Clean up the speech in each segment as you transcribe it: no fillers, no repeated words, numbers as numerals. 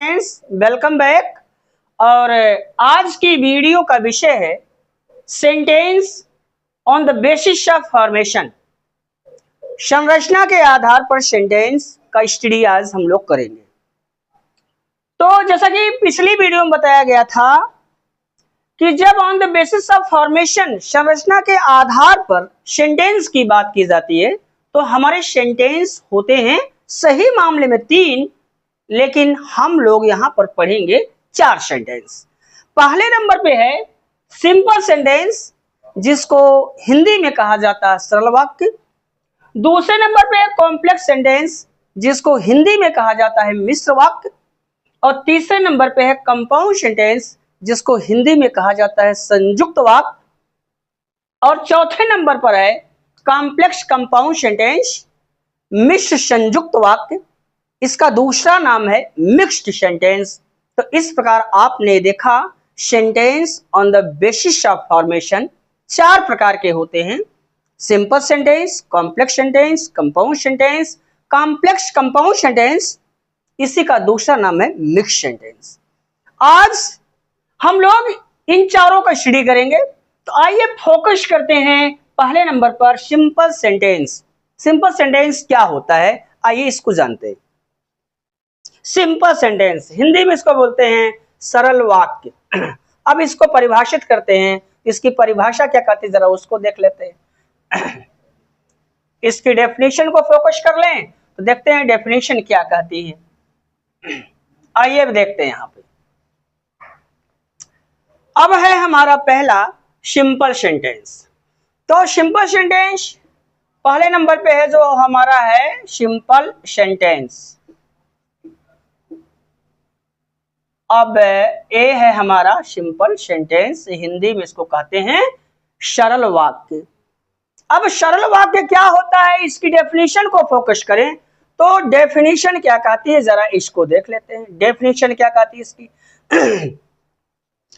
Friends, welcome back. और आज की वीडियो का विषय है sentence on the basis of formation. संरचना के आधार पर सेंटेंस का स्टडी आज हम लोग करेंगे। तो जैसा कि पिछली वीडियो में बताया गया था कि जब on the basis of formation संरचना के आधार पर सेंटेंस की बात की जाती है तो हमारे सेंटेंस होते हैं सही मामले में 3, लेकिन हम लोग यहां पर पढ़ेंगे 4 सेंटेंस। पहले नंबर पे है सिंपल सेंटेंस, जिसको हिंदी में कहा जाता है सरल वाक्य। दूसरे नंबर पे है कॉम्प्लेक्स सेंटेंस, जिसको हिंदी में कहा जाता है मिश्र वाक्य। और तीसरे नंबर पे है कंपाउंड सेंटेंस, जिसको हिंदी में कहा जाता है संयुक्त वाक्य। और चौथे नंबर पर है कॉम्प्लेक्स कंपाउंड सेंटेंस, मिश्र संयुक्त वाक्य। इसका दूसरा नाम है मिक्स्ड सेंटेंस। तो इस प्रकार आपने देखा sentence on the basis of formation 4 प्रकार के होते हैं: simple sentence, complex sentence, compound sentence, complex compound sentence. इसी का दूसरा नाम है मिक्स्ड सेंटेंस। आज हम लोग इन चारों का स्टडी करेंगे। तो आइए फोकस करते हैं पहले नंबर पर सिंपल सेंटेंस। सिंपल सेंटेंस क्या होता है, आइए इसको जानते हैं। सिंपल सेंटेंस हिंदी में इसको बोलते हैं सरल वाक्य। अब इसको परिभाषित करते हैं। इसकी परिभाषा क्या कहती है जरा उसको देख लेते हैं। इसकी डेफिनेशन को फोकस कर लें तो देखते हैं डेफिनेशन क्या कहती है। आइए देखते हैं यहां पे। अब है हमारा पहला सिंपल सेंटेंस। तो सिंपल सेंटेंस पहले नंबर पे है जो हमारा है सिंपल सेंटेंस। अब ए है हमारा सिंपल सेंटेंस, हिंदी में इसको कहते हैं सरल वाक्य। अब सरल वाक्य क्या होता है, इसकी डेफिनेशन को फोकस करें तो डेफिनेशन क्या कहती है जरा इसको देख लेते हैं। डेफिनेशन क्या कहती है इसकी?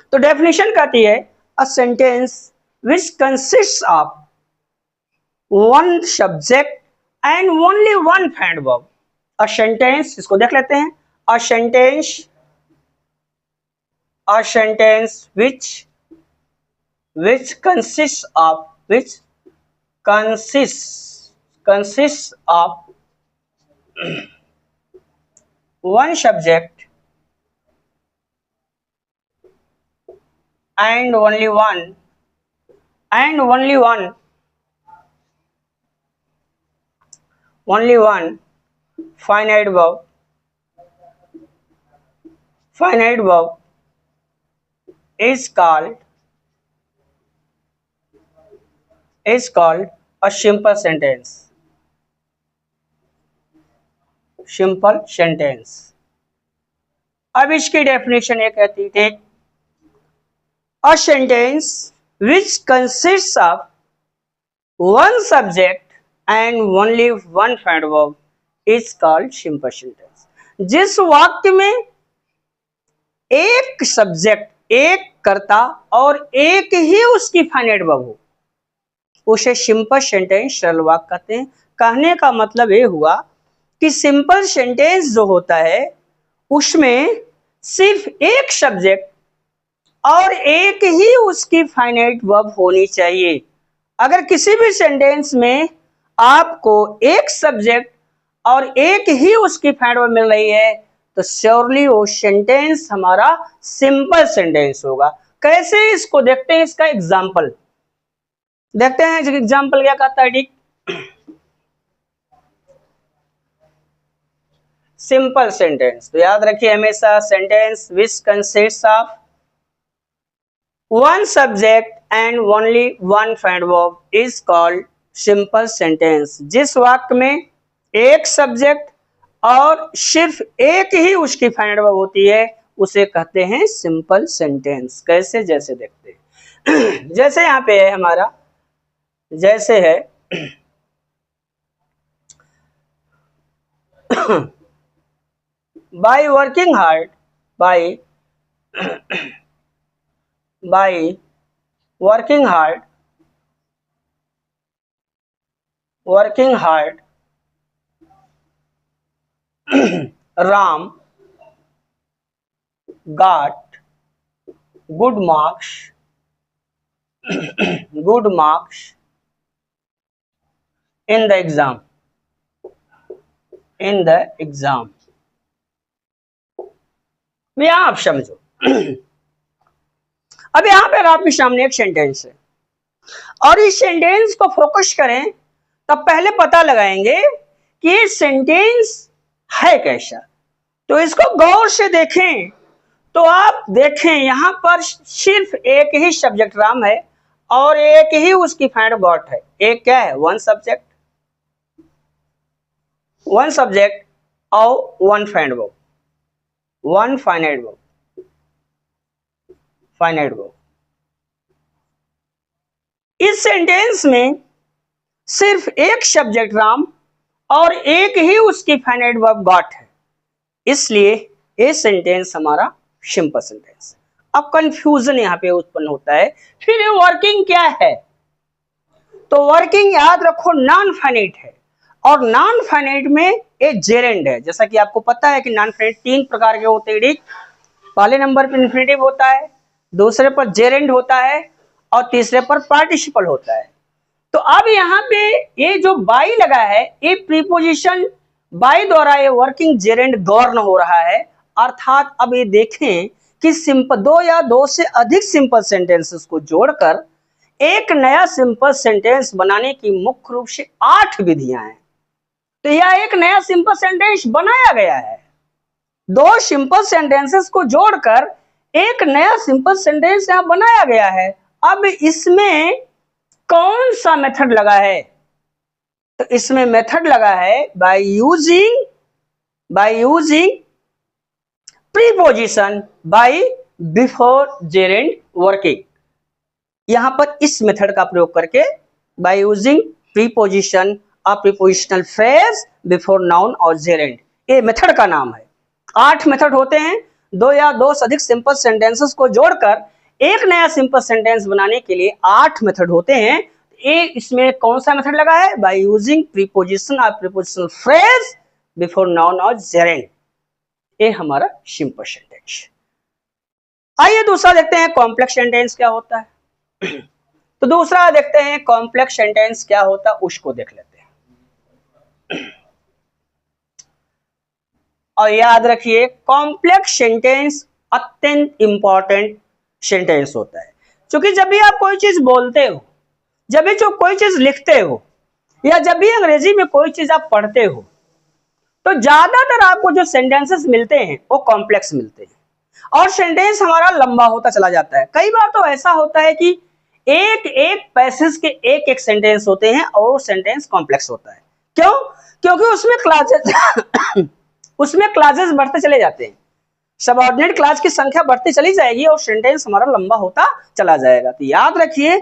तो डेफिनेशन कहती है a sentence which consists of one subject and only one find verb. A sentence, इसको देख लेते हैं। अ sentence which consists of one subject and only one finite verb is called a simple sentence. Simple sentence. अब इसकी definition ये कहती है a sentence which consists of one subject and only one find verb is called simple sentence. जिस वाक्य में एक subject, एक कर्ता और एक ही उसकी फाइनाइट वर्ब हो उसे सिंपल सेंटेंस सरल वाक्य कहते हैं। कहने का मतलब ये हुआ कि सिंपल सेंटेंस जो होता है उसमें सिर्फ एक सब्जेक्ट और एक ही उसकी फाइनाइट वर्ब होनी चाहिए। अगर किसी भी सेंटेंस में आपको एक सब्जेक्ट और एक ही उसकी फाइनाइट वर्ब मिल रही है तो श्योरली वो सेंटेंस हमारा सिंपल सेंटेंस होगा। कैसे, इसको देखते हैं। इसका एग्जाम्पल देखते हैं। एग्जाम्पल क्या कहता है? ठीक, सिंपल सेंटेंस तो याद रखिए हमेशा sentence which consists of one subject and only one find verb is called simple sentence. जिस वाक्य में एक सब्जेक्ट और सिर्फ एक ही उसकी फाइंड वर्ब होती है उसे कहते हैं सिंपल सेंटेंस। कैसे, जैसे देखते हैं। जैसे यहाँ पे है हमारा, जैसे है by working hard by working hard Ram got good marks good marks in the exam। यहां आप समझो। अब यहां पर आपके सामने एक सेंटेंस है और इस सेंटेंस को फोकस करें तब पहले पता लगाएंगे कि ये सेंटेंस है कैसा। तो इसको गौर से देखें तो आप देखें यहां पर सिर्फ एक ही सब्जेक्ट राम है और एक ही उसकी फाइंड गॉट है। एक क्या है? वन सब्जेक्ट और one find verb, one finite verb. इस सेंटेंस में सिर्फ एक सब्जेक्ट राम और एक ही उसकी फाइनाइट वर्ब गॉट है, इसलिए ये सेंटेंस हमारा सिंपल सेंटेंस। अब कंफ्यूजन यहां पे उत्पन्न होता है, फिर ये वर्किंग क्या है? तो वर्किंग याद रखो नॉन फाइनाइट है और नॉन फाइनाइट में ये जेरेंड है। जैसा कि आपको पता है कि नॉन फाइनाइट तीन प्रकार के होते हैं। पहले नंबर पर इन्फिनेटिव होता है, दूसरे पर जेरेंड होता है और तीसरे पर पार्टिसिपल होता है। तो अब यहाँ पे ये जो बाई लगा है, ये प्रीपोजिशन बाई द्वारा ये वर्किंग जेरेंड गवर्न हो रहा है। अर्थात अब ये देखें कि सिंपल दो या दो से अधिक सिंपल सेंटेंसेस को जोड़कर एक नया सिंपल सेंटेंस बनाने की मुख्य रूप से 8 विधियां हैं। तो यह एक नया सिंपल सेंटेंस बनाया गया है। दो सिंपल सेंटेंसेस को जोड़कर एक नया सिंपल सेंटेंस यहां बनाया गया है। अब इसमें कौन सा मेथड लगा है? तो इसमें मेथड लगा है by using preposition by before gerund working. यहां पर इस मेथड का प्रयोग करके by using preposition a prepositional phrase before noun और जेरेंड, ये मेथड का नाम है। 8 मेथड होते हैं। दो या दो से अधिक सिंपल सेंटेंसेस को जोड़कर एक नया सिंपल सेंटेंस बनाने के लिए 8 मेथड होते हैं। ये इसमें कौन सा मेथड लगा है? बाय यूजिंग प्रीपोजिशन और प्रीपोजिशनल फ्रेज बिफोर नाउन और जेरेंड, ये हमारा सिंपल सेंटेंस। आइए दूसरा देखते हैं कॉम्प्लेक्स सेंटेंस क्या होता है। तो दूसरा देखते हैं कॉम्प्लेक्स सेंटेंस क्या होता है, उसको देख लेते हैं। और याद रखिए कॉम्प्लेक्स सेंटेंस अत्यंत इंपॉर्टेंट सेंटेंस होता है, क्योंकि जब भी आप कोई चीज बोलते हो, जब भी जो कोई चीज लिखते हो या जब भी अंग्रेजी में कोई चीज आप पढ़ते हो, तो ज्यादातर आपको जो सेंटेंसेस मिलते हैं वो कॉम्प्लेक्स मिलते हैं और सेंटेंस हमारा लंबा होता चला जाता है। कई बार तो ऐसा होता है कि एक एक पैसेज के एक एक सेंटेंस होते हैं और वो सेंटेंस कॉम्प्लेक्स होता है। क्यों? क्योंकि उसमें क्लासेस बढ़ते चले जाते हैं, सबऑर्डिनेट क्लास की संख्या बढ़ती चली जाएगी और सेंटेंस हमारा लंबा होता चला जाएगा। तो याद रखिए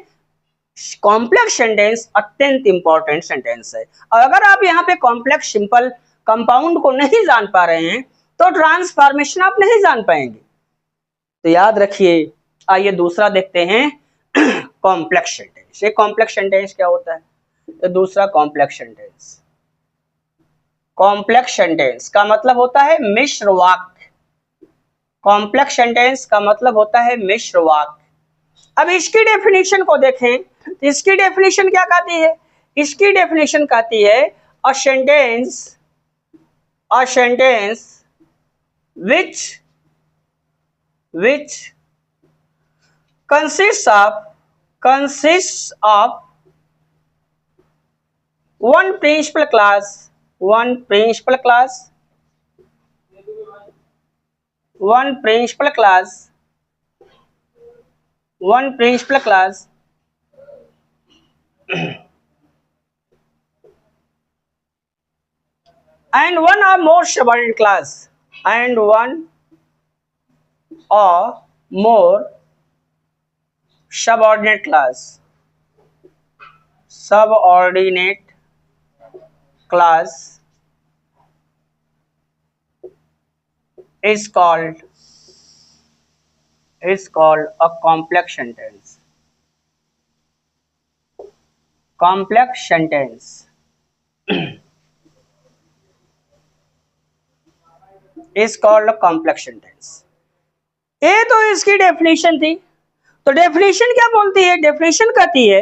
कॉम्प्लेक्स सेंटेंस अत्यंत इंपॉर्टेंट सेंटेंस है। और अगर आप यहाँ पे कॉम्प्लेक्स सिंपल कंपाउंड को नहीं जान पा रहे हैं तो ट्रांसफॉर्मेशन आप नहीं जान पाएंगे। तो याद रखिए। आइए दूसरा देखते हैं कॉम्प्लेक्स सेंटेंस। ये कॉम्प्लेक्स सेंटेंस क्या होता है? तो दूसरा कॉम्प्लेक्स सेंटेंस, कॉम्प्लेक्स सेंटेंस का मतलब होता है मिश्र वाक्य। कॉम्प्लेक्स सेंटेंस का मतलब होता है मिश्र वाक्य। अब इसकी डेफिनेशन को देखें तो इसकी डेफिनेशन क्या कहती है? इसकी डेफिनेशन कहती है a sentence which consists of one principal class and one or more subordinate class subordinate class is called a complex sentence. Complex sentence is called a complex sentence. ये तो इसकी डेफिनेशन थी। तो डेफिनेशन क्या बोलती है? डेफिनेशन कहती है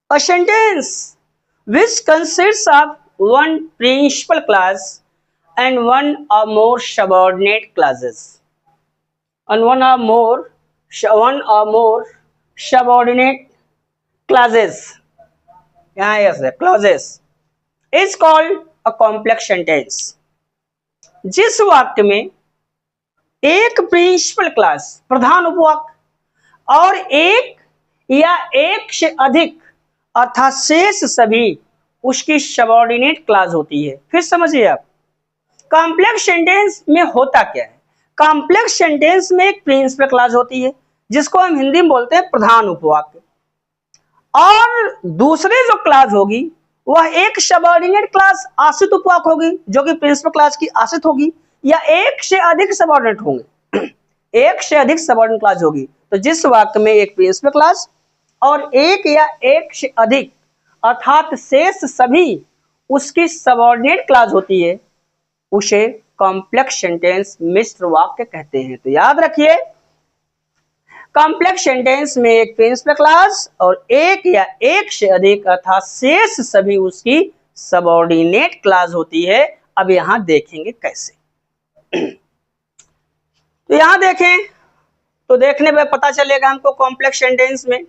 a sentence which consists of one principal class and one or more subordinate classes and one or more subordinate classes, यहाँ yes है clauses, is called a complex sentence। जिस वाक्य में एक प्रिंसिपल क्लास प्रधान उपवाक्य और एक या एक से अधिक अर्थात शेष सभी उसकी सबऑर्डिनेट क्लास होती है। फिर समझिए आप, कॉम्प्लेक्स सेंटेंस में होता क्या है? कॉम्प्लेक्स सेंटेंस में एक प्रिंसिपल क्लास होती है जिसको हम हिंदी में बोलते हैं प्रधान उपवाक्य, और दूसरी जो क्लास होगी वह एक सबऑर्डिनेट क्लास आश्रित उपवाक्य होगी जो कि प्रिंसिपल क्लास की आश्रित होगी, या एक से अधिक सबऑर्डिनेट होंगे, एक से अधिक सबऑर्डिनेट क्लास होगी। तो जिस वाक्य में एक प्रिंसिपल क्लास और एक या एक से अधिक अर्थात शेष सभी उसकी सबऑर्डिनेट क्लास होती है उसे कॉम्प्लेक्स सेंटेंस मिश्र वाक्य कहते हैं। तो याद रखिए, कॉम्प्लेक्स सेंटेंस में एक प्रिंसिपल क्लास और एक या एक से अधिक अर्थात शेष सभी उसकी सबऑर्डिनेट क्लास होती है। अब यहां देखेंगे कैसे। तो यहां देखें तो देखने में पता चलेगा हमको कॉम्प्लेक्स सेंटेंस में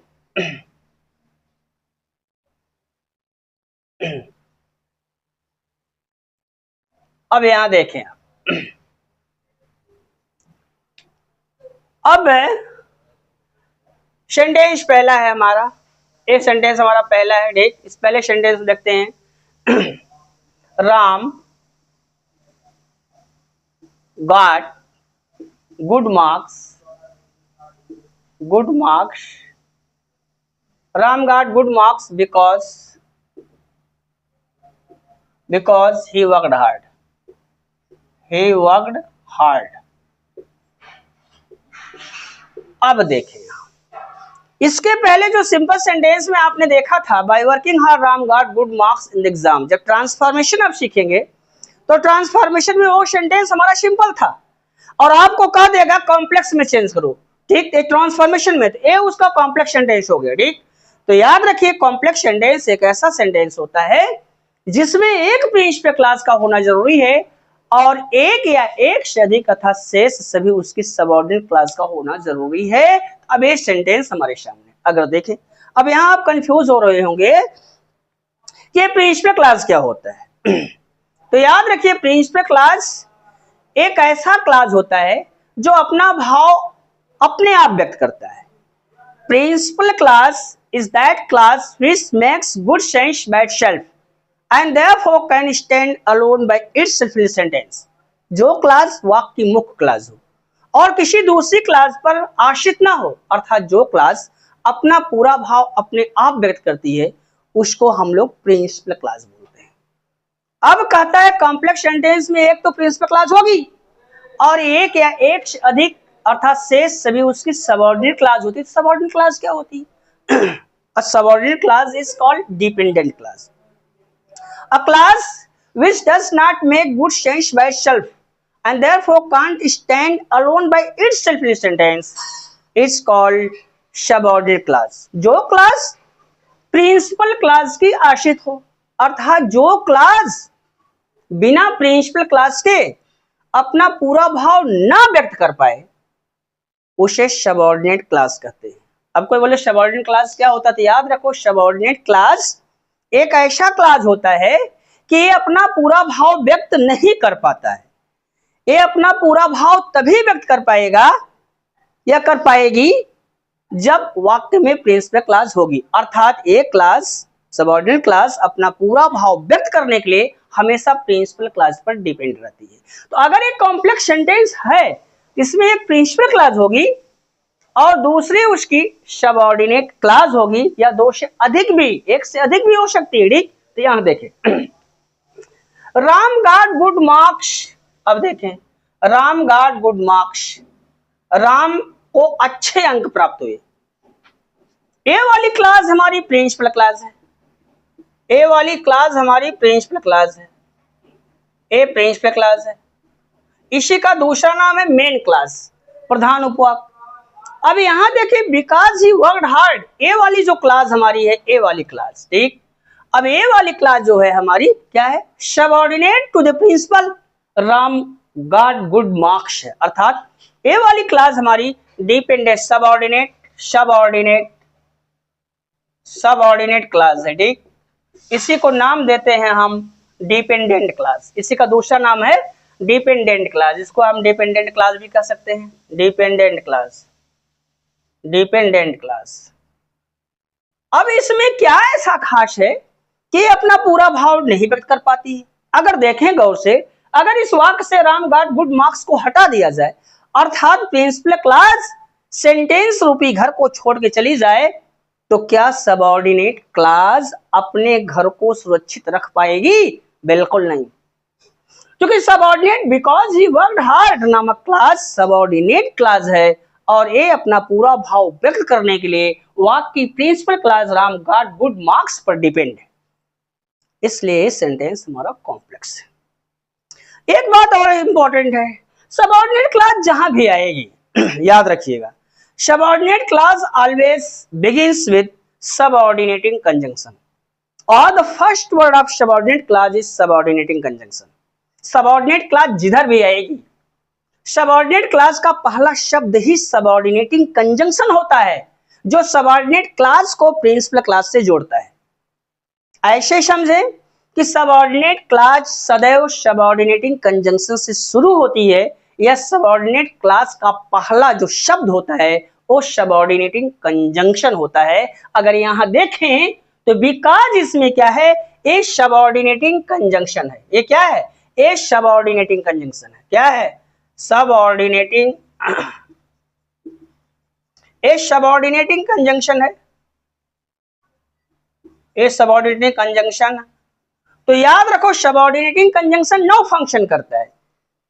अब यहां देखें, अब सेंटेंस पहला है हमारा, एक सेंटेंस हमारा पहला है, ठीक। इस पहले सेंटेंस में देखते हैं Ram got good marks, Ram got good marks because he worked hard. अब देखें, इसके पहले जो सिंपल सेंटेंस में आपने देखा था, by working hard Ram got good marks in the exam, जब ट्रांसफॉर्मेशन आप सीखेंगे तो ट्रांसफॉर्मेशन में वो सेंटेंस हमारा सिंपल था और आपको कह देगा कॉम्प्लेक्स में चेंज करो, ठीक। एक ट्रांसफॉर्मेशन में तो ये उसका कॉम्प्लेक्स सेंटेंस हो गया, ठीक। तो याद रखिए, कॉम्प्लेक्स सेंटेंस एक ऐसा सेंटेंस होता है जिसमें एक प्रिंसिपल क्लास का होना जरूरी है और एक या एक से अधिक अर्थात शेष सभी उसकी सबऑर्डिनेट क्लास का होना जरूरी है। अब ये सेंटेंस हमारे सामने अगर देखें, अब यहां आप कंफ्यूज हो रहे होंगे कि प्रिंसिपल क्लास क्या होता है। तो याद रखिए, प्रिंसिपल क्लास एक ऐसा क्लास होता है जो अपना भाव अपने आप व्यक्त करता है। Principal class is that class which makes good sense by itself and therefore can stand alone by itself in sentence। जो क्लास वाक्य की मुख्य क्लास हो और किसी दूसरी क्लास पर आश्रित ना हो, अर्थात जो क्लास अपना पूरा भाव अपने आप व्यक्त करती है, उसको हम लोग प्रिंसिपल क्लास बोलते हैं। अब कहता है कॉम्प्लेक्स सेंटेंस में एक तो प्रिंसिपल क्लास होगी और एक या एक से अधिक अर्थात शेष सभी उसकी सबऑर्डिनेट क्लास होती है। सबऑर्डिनेट क्लास क्या होती है? A subordinate class is called dependent class. A class which does not make good sense by itself and therefore can't stand alone by itself in a sentence is called subordinate class। जो class principal class की आश्रित हो, अर्थात जो class बिना principal class के अपना पूरा भाव ना व्यक्त कर पाए, उसे सबऑर्डिनेट क्लास कहते हैं। अब कोई बोले सबऑर्डिनेट क्लास क्या होता है, तो याद रखो, सबऑर्डिनेट क्लास एक ऐसा क्लास होता है कि ये अपना पूरा भाव व्यक्त नहीं कर पाता है। ये अपना पूरा भाव तभी व्यक्त कर पाएगा या कर पाएगी जब वाक्य में प्रिंसिपल क्लास होगी, अर्थात एक क्लास सबऑर्डिनेट क्लास अपना पूरा भाव व्यक्त करने के लिए हमेशा प्रिंसिपल क्लास पर डिपेंड रहती है। तो अगर एक कॉम्प्लेक्स सेंटेंस है इसमें एक प्रिंसिपल क्लास होगी और दूसरी उसकी सबऑर्डिनेट क्लास होगी, या दो से अधिक भी, एक से अधिक भी हो सकती है, ठीक। तो यहां देखें, राम गॉट गुड मार्क्स। अब देखें, Ram got good marks, Ram को अच्छे अंक प्राप्त हुए। ए वाली क्लास हमारी प्रिंसिपल क्लास है, ए वाली क्लास हमारी प्रिंसिपल क्लास है, ए प्रिंसिपल क्लास है। इसी का दूसरा नाम है मेन क्लास। प्रधान उपवाक। अब यहां देखिए बिकॉज ही वर्कड हार्ड, ए वाली जो क्लास हमारी है, ए वाली क्लास, ठीक। अब ए वाली क्लास जो है हमारी क्या है, subordinate to the principal Ram got good marks है, अर्थात ए वाली क्लास हमारी dependent subordinate subordinate subordinate class है, ठीक। इसी को नाम देते हैं हम डिपेंडेंट क्लास, इसी का दूसरा नाम है डिपेंडेंट क्लास, इसको हम डिपेंडेंट क्लास भी कह सकते हैं, डिपेंडेंट क्लास, डिपेंडेंट क्लास। अब इसमें क्या ऐसा खास है कि अपना पूरा भाव नहीं व्यक्त कर पाती है। अगर देखें गौर से, अगर इस वाक्य से राम गॉट गुड मार्क्स को हटा दिया जाए, अर्थात प्रिंसिपल क्लास सेंटेंस रूपी घर को छोड़ के चली जाए, तो क्या सबऑर्डिनेट क्लास अपने घर को सुरक्षित रख पाएगी? बिल्कुल नहीं, क्योंकि subordinate because he worked hard नामक क्लास सबऑर्डिनेट क्लास है और ये अपना पूरा भाव व्यक्त करने के लिए वाक्य की principal class Ram got good marks पर डिपेंड है, इसलिए सेंटेंस हमारा कॉम्प्लेक्स है। एक बात और इंपॉर्टेंट है, सबऑर्डिनेट क्लास जहां भी आएगी याद रखिएगा, subordinate clause always begins with subordinating conjunction और the first word of subordinate clause is subordinating conjunction. Subordinate clause जिधर भी आएगी, सबऑर्डिनेट क्लास का पहला शब्द ही सबऑर्डिनेटिंग कंजंक्शन होता है, जो सबऑर्डिनेट क्लास को प्रिंसिपल क्लास से जोड़ता है। ऐसे समझे कि सबऑर्डिनेट क्लास सदैव सबऑर्डिनेटिंग कंजंक्शन से शुरू होती है, यह सबऑर्डिनेट क्लास का पहला जो शब्द होता है वो सबऑर्डिनेटिंग कंजंक्शन होता है। अगर यहां देखें तो बिकॉज इसमें क्या है, ए सबऑर्डिनेटिंग कंजंक्शन है। ये क्या है? ए सबऑर्डिनेटिंग कंजंक्शन है। क्या है? सबऑर्डिनेटिंग, ए सबऑर्डिनेटिंग कंजंक्शन है, ए सबऑर्डिनेटिंग कंजंक्शन। तो याद रखो सबऑर्डिनेटिंग कंजंक्शन नो फंक्शन करता है,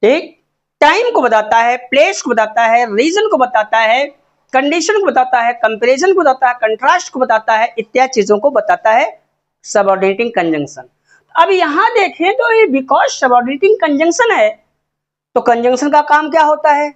ठीक। टाइम को बताता है, प्लेस को बताता है, रीजन को बताता है, कंडीशन को बताता है, कंपैरिजन को बताता है, कंट्रास्ट को बताता है, इत्यादि चीजों को बताता है सबऑर्डिनेटिंग कंजंक्शन। अब यहां देखें तो ये बिकॉज सबऑर्डिनेटिंग कंजंक्शन है, तो कंजंक्शन का काम क्या होता है?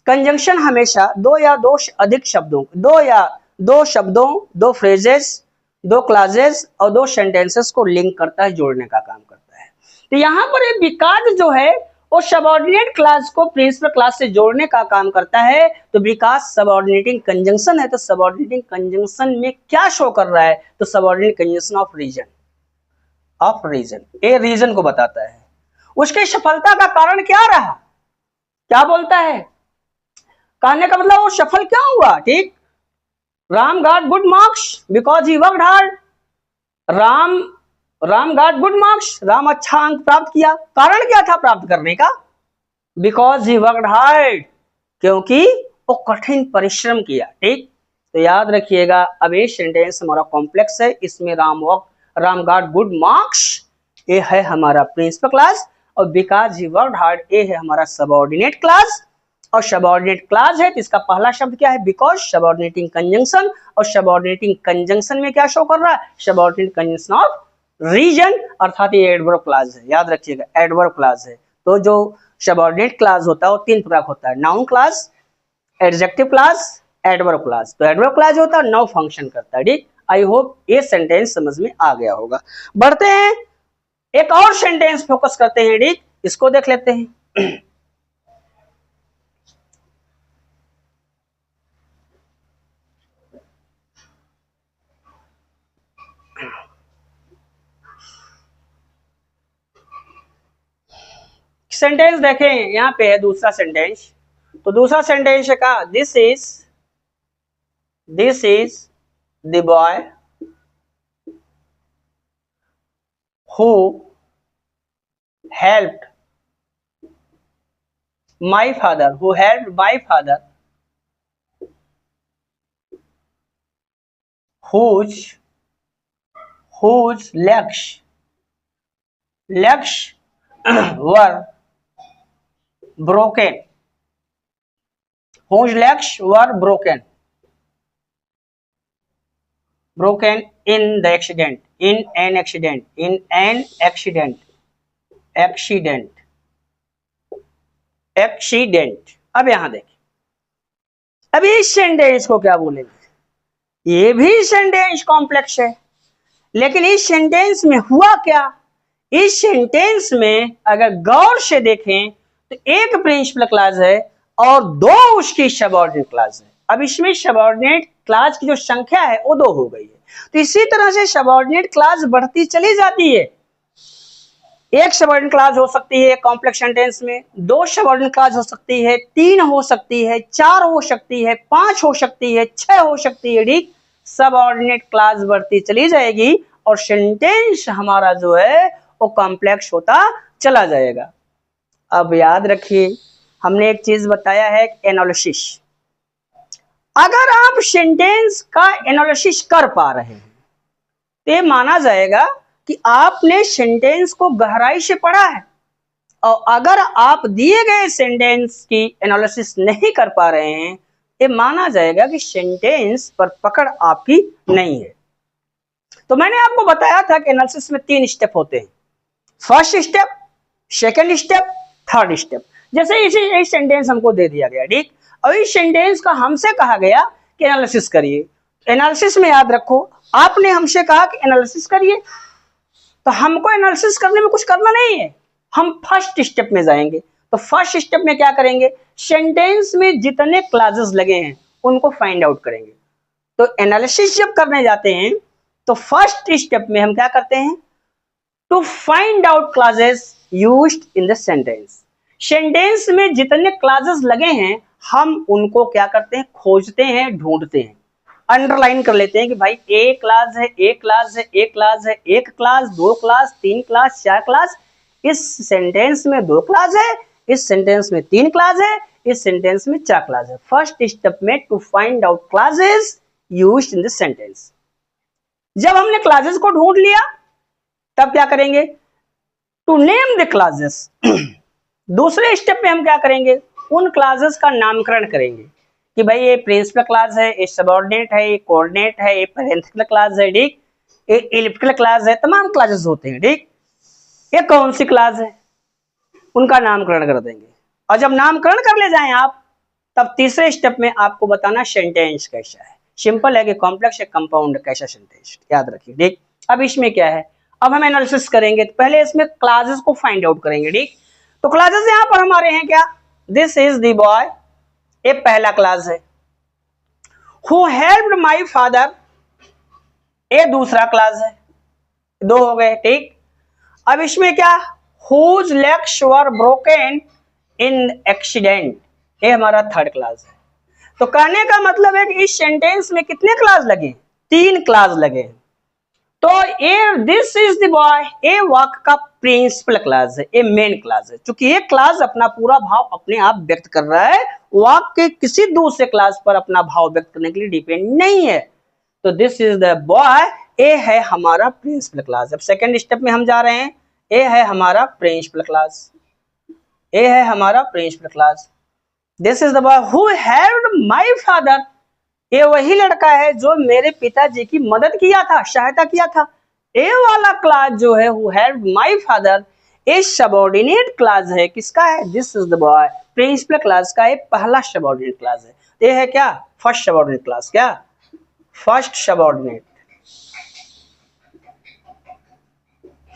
कंजंक्शन हमेशा दो या दो अधिक शब्दों, दो शब्दों, दो फ्रेजेस, दो क्लासेस और दो सेंटेंसेस को लिंक करता है, जोड़ने का काम करता है। तो यहां पर ये बिकॉज जो है वो सबऑर्डिनेट क्लास को प्रिंसिपल क्लास से जोड़ने का काम करता है। तो बिकॉज सबऑर्डिनेटिंग कंजंक्शन है, तो सबऑर्डिनेटिंग कंजंक्शन में क्या शो कर रहा है? तो subordinate conjunction of reason, of reason, a reason को बताता है। उसके सफलता का कारण क्या रहा? क्या बोलता है? कहने का मतलब वो सफल क्यों हुआ, ठीक। Ram got good marks because he worked hard. Ram got good marks, Ram अच्छा अंक प्राप्त किया। कारण क्या था प्राप्त करने का? बिकॉज ही वर्कड हार्ड, क्योंकि वो कठिन परिश्रम किया, ठीक। तो याद रखिएगा, अब ये सेंटेंस हमारा कॉम्प्लेक्स है, इसमें राम गॉट गुड मार्क्स ये है हमारा प्रिंसिपल क्लास और बिकॉज ही वर्कड हार्ड ये है हमारा सबऑर्डिनेट क्लास। और सबऑर्डिनेट क्लास है तो इसका पहला शब्द क्या है? बिकॉज सबऑर्डिनेटिंग कंजंक्शन, और सबऑर्डिनेटिंग कंजंक्शन में क्या शो कर रहा है? सबऑर्डिनेट कंजंक्शन ऑफ रीजन, अर्थात ये एडवर्ब क्लास है। याद रखिएगा एडवर्ब क्लास है। तो जो सबऑर्डिनेट क्लास होता है वो तीन प्रकार होता है, noun class, adjective class, adverb class. तो एडवर्ब क्लास होता है नो फंक्शन करता है, ठीक। आई होप ये सेंटेंस समझ में आ गया होगा। बढ़ते हैं, एक और सेंटेंस फोकस करते हैं, ठीक। इसको देख लेते हैं। सेंटेंस देखें, यहां पे है दूसरा सेंटेंस। तो दूसरा सेंटेंस है का, this is the boy who helped my father, who helped my father, whose legs were broken, whose legs were broken in the accident, in an accident. अब यहां देखें, अभी इस सेंटेंस को क्या बोलेंगे? ये भी सेंटेंस कॉम्प्लेक्स है, लेकिन इस सेंटेंस में हुआ क्या? इस सेंटेंस में अगर गौर से देखें तो एक प्रिंसिपल क्लॉज है और दो उसकी सबऑर्डिनेट क्लॉज है। अब इसमें सबऑर्डिनेट क्लॉज की जो संख्या है वो 2 हो गई है, तो इसी तरह से सबऑर्डिनेट क्लॉज बढ़ती चली जाती है। एक सबऑर्डिनेट क्लॉज हो सकती है कॉम्प्लेक्स सेंटेंस में, 2 सबऑर्डिनेट क्लॉज हो सकती है, 3 हो सकती है, 4 हो सकती है, 5 हो सकती है, 6 हो सकती है। ठीक, सबऑर्डिनेट क्लॉज बढ़ती चली जाएगी और सेंटेंस हमारा जो है वो कॉम्प्लेक्स होता चला जाएगा। अब याद रखिए, हमने एक चीज बताया है, एनालिसिस। अगर आप सेंटेंस का एनालिसिस कर पा रहे हैं तो ये माना जाएगा कि आपने सेंटेंस को गहराई से पढ़ा है, और अगर आप दिए गए सेंटेंस की एनालिसिस नहीं कर पा रहे हैं ये माना जाएगा कि सेंटेंस पर पकड़ आपकी नहीं है। तो मैंने आपको बताया था कि एनालिसिस में 3 स्टेप होते हैं, first step, second step, third step. जैसे इसी सेंटेंस हमको दे दिया गया, ठीक, और इस सेंटेंस का हमसे कहा गया कि एनालिसिस करिए। एनालिसिस में याद रखो, आपने हमसे कहा कि एनालिसिस करिए, तो हमको एनालिसिस करने में कुछ करना नहीं है, हम फर्स्ट स्टेप में जाएंगे। तो फर्स्ट स्टेप में क्या करेंगे? सेंटेंस में जितने क्लॉजेस लगे हैं उनको फाइंड आउट करेंगे। तो एनालिसिस जब करने जाते हैं तो फर्स्ट स्टेप में हम क्या करते हैं? To find out clauses used in the sentence. Sentence में जितने क्लॉजेस लगे हैं हम उनको क्या करते हैं? खोजते हैं, ढूंढते हैं, अंडरलाइन कर लेते हैं कि भाई ए क्लास है, ए क्लास है, ए क्लास है, एक क्लास, 2 क्लास, 3 क्लास, 4 क्लास। इस सेंटेंस में 2 क्लास है, इस सेंटेंस में 3 क्लास है, इस सेंटेंस में 4 क्लास है। फर्स्ट स्टेप में to find out classes used in this sentence. जब हमने क्लासेस को ढूंढ लिया तब क्या करेंगे? To name the classes. दूसरे स्टेप में हम क्या करेंगे? उन क्लासेस का नामकरण करेंगे कि भाई ये प्रिंसिपल क्लास है, ये सबऑर्डिनेट है, ये कोऑर्डिनेट है, ये पैरेंथेटिकल क्लास है, ठीक, ये इलिप्टिकल क्लास है, तमाम क्लासेस होते हैं, ठीक। ये कौन सी क्लास है उनका नामकरण कर देंगे। और जब नामकरण कर ले जाएं आप, तब तीसरे स्टेप में आपको बताना सेंटेंस कैसा है, सिंपल है कि कॉम्प्लेक्स है, कंपाउंड कैसा सेंटेंस, याद रखिए, ठीक। अब इसमें क्या है, अब हम एनालिसिस करेंगे तो पहले इसमें क्लासेस को फाइंड आउट करेंगे, ठीक। तो क्लासेस यहां पर हमारे हैं क्या? दिस इज द बॉय, ये पहला क्लास है। हु हेल्प्ड माई फादर, ये दूसरा क्लास है, 2 हो गए, ठीक। अब इसमें क्या? Whose legs were broken in accident, ये हमारा थर्ड क्लास है। तो कहने का मतलब है कि इस सेंटेंस में कितने क्लास लगे? 3 क्लास लगे। तो ये दिस इज द बॉय, ये वाक्य का प्रिंसिपल क्लास है, ये मेन क्लास है। क्योंकि ये क्लास अपना पूरा भाव अपने आप व्यक्त कर रहा है, वाक्य किसी दूसरे क्लास पर अपना भाव व्यक्त करने के लिए डिपेंड नहीं है। तो दिस इज द बॉय, ये है हमारा प्रिंसिपल क्लास। अब सेकंड स्टेप में हम जा रहे हैं, ये है हमारा प्रिंसिपल क्लास, ये है हमारा principal class. This is the boy who helped my father, ये वही लड़का है जो मेरे पिताजी की मदद किया था, सहायता किया था। ए वाला क्लास जो है हु हेल्प्ड माय फादर, ये सबऑर्डिनेट क्लास है, किसका है? This is the boy, principal class का ये पहला सबऑर्डिनेट क्लास है। ये है क्या? फर्स्ट सबऑर्डिनेट क्लास, क्या? First subordinate,